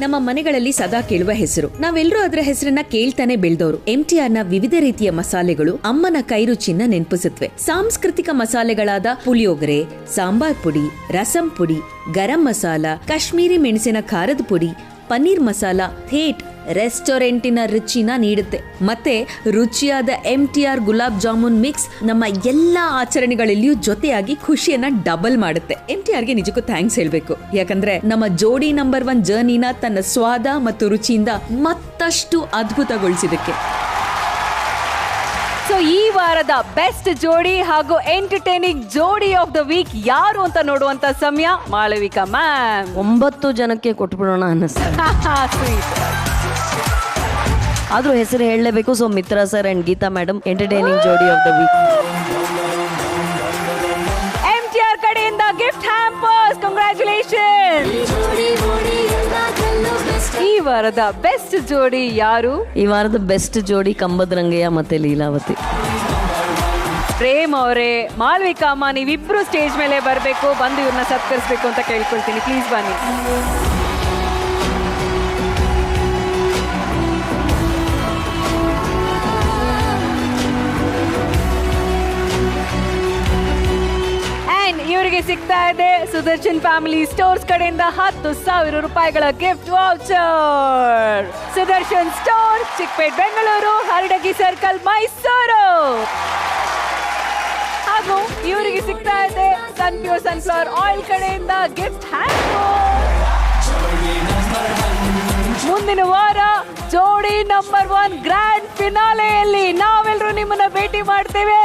ನಮ್ಮ ಮನೆಗಳಲ್ಲಿ ಸದಾ ಕೇಳುವ ಹೆಸರು. ನಾವೆಲ್ಲರೂ ಅದರ ಹೆಸರನ್ನ ಕೇಳ್ತಾನೆ ಬೆಳೆದವರು. MTR ನ ವಿವಿಧ ರೀತಿಯ ಮಸಾಲೆಗಳು ಅಮ್ಮನ ಕೈರುಚಿನ ನೆನಪಿಸುತ್ತವೆ. ಸಾಂಸ್ಕೃತಿಕ ಮಸಾಲೆಗಳಾದ ಪುಳಿಯೋಗರೆ, ಸಾಂಬಾರ್ ಪುಡಿ, ರಸಂ ಪುಡಿ, ಗರಂ ಮಸಾಲ, ಕಾಶ್ಮೀರಿ ಮೆಣಸಿನ ಖಾರದ ಪುಡಿ, ಪನ್ನೀರ್ ಮಸಾಲ ಥೇಟ್ ರೆಸ್ಟೋರೆಂಟಿನ ರುಚಿನ ನೀಡುತ್ತೆ. ಮತ್ತೆ ರುಚಿಯಾದ MTR ಗುಲಾಬ್ ಜಾಮೂನ್ ಮಿಕ್ಸ್ ನಮ್ಮ ಎಲ್ಲಾ ಆಚರಣೆಗಳಲ್ಲಿಯೂ ಜೊತೆಯಾಗಿ ಖುಷಿಯನ್ನ ಡಬಲ್ ಮಾಡುತ್ತೆ. MTRಗೆ ನಿಜಕ್ಕೂ ಥ್ಯಾಂಕ್ಸ್ ಹೇಳ್ಬೇಕು. ಯಾಕಂದ್ರೆ ನಮ್ಮ ಜೋಡಿ ನಂಬರ್ 1 ಜರ್ನಿನ ತನ್ನ ಸ್ವಾದ ಮತ್ತು ರುಚಿಯಿಂದ ಮತ್ತಷ್ಟು ಅದ್ಭುತಗೊಳಿಸಿದಕ್ಕೆ. ಸೊ ಈ ವಾರದ ಬೆಸ್ಟ್ ಜೋಡಿ ಹಾಗೂ ಎಂಟರ್ಟೈನಿಂಗ್ ಜೋಡಿ ಆಫ್ ದ ವೀಕ್ ಯಾರು ಅಂತ ನೋಡುವಂತ ಸಮಯ. ಮಾಳವಿಕಾ ಮ್ಯಾಮ್ 9 ಜನಕ್ಕೆ ಕೊಟ್ಬಿಡೋಣ ಅನ್ನಿಸ್ತಾರೆ. ಆದ್ರೂ ಹೆಸರು ಹೇಳಲೇಬೇಕು. So Mitra sir and Geeta madam entertaining ಜೋಡಿ ಆಫ್ ದ ವೀಕ್. MTR ಕಡೆಯಿಂದ ಗಿಫ್ಟ್ ಹ್ಯಾಂಪರ್ಸ್. ಕಂಗ್ರಾಚುಲೇಷನ್. ಈ ವಾರದ ಬೆಸ್ಟ್ ಜೋಡಿ ಯಾರು? ಈ ವಾರದ ಬೆಸ್ಟ್ ಜೋಡಿ ಕಂಬದ್ರಂಗಯ್ಯ ಮತ್ತೆ ಲೀಲಾವತಿ. ಪ್ರೇಮ್ ಅವರೇ, ಮಾಳ್ವಿಕಾ ಅಮ್ಮ, ನೀವಿಬ್ರು ಸ್ಟೇಜ್ ಮೇಲೆ ಬರಬೇಕು, ಬಂದು ಇವ್ರನ್ನ ಸತ್ಕರಿಸಬೇಕು ಅಂತ ಕೇಳ್ಕೊಳ್ತೀನಿ. ಪ್ಲೀಸ್ ಬನ್ನಿ. ಇವರಿಗೆ ಸಿಗ್ತಾ ಇದೆ ಸುದರ್ಶನ್ ಫ್ಯಾಮಿಲಿ ಸ್ಟೋರ್ಸ್ ಕಡೆಯಿಂದ 10,000 ರೂಪಾಯಿಗಳ gift voucher. Sudarshan store, Chickpet, Bengaluru, Hardinge circle, Mysuru. ಹಾಗೂ ಇವರಿಗೆ ಸಿಗ್ತಾ ಇದೆ ಸನ್ಪ್ಯೂರ್ ಸನ್ಫ್ಲವರ್ ಆಯಿಲ್ ಕಡೆಯಿಂದ ಗಿಫ್ಟ್ ಹ್ಯಾಂಪರ್. ಮುಂದಿನ ವಾರ ಜೋಡಿ ನಂಬರ್ 1 ಗ್ರ್ಯಾಂಡ್ ಫಿನಾಲೆಯಲ್ಲಿ ನಾವೆಲ್ಲರೂ ನಿಮ್ಮನ್ನ ಭೇಟಿ ಮಾಡ್ತೇವೆ.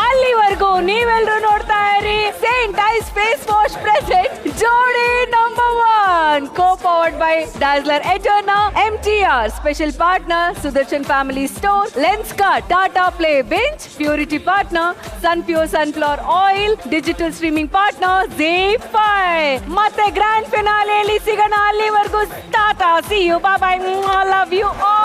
ಅಲ್ಲಿವರೆಗೂ ನೀವೆಲ್ಲರೂ ನೋಡ್ತಾ ಇರಿ Saint Ives face wash present ಜೋಡಿ number 1, co-powered by Dazzler Eterna, MTR, special partner Sudarshan Family Store, Lenskart, Tata Play Bench, Purity partner Sunpure Sunflower Oil, digital streaming partner ZEE5. ಮತ್ತೆ ಗ್ರ್ಯಾಂಡ್ ಫಿನಾಲೆಯಲ್ಲಿ ಸಿಗೋಣ. ಅಲ್ಲಿವರೆಗೂ Tata, see you, bye bye, I love you all.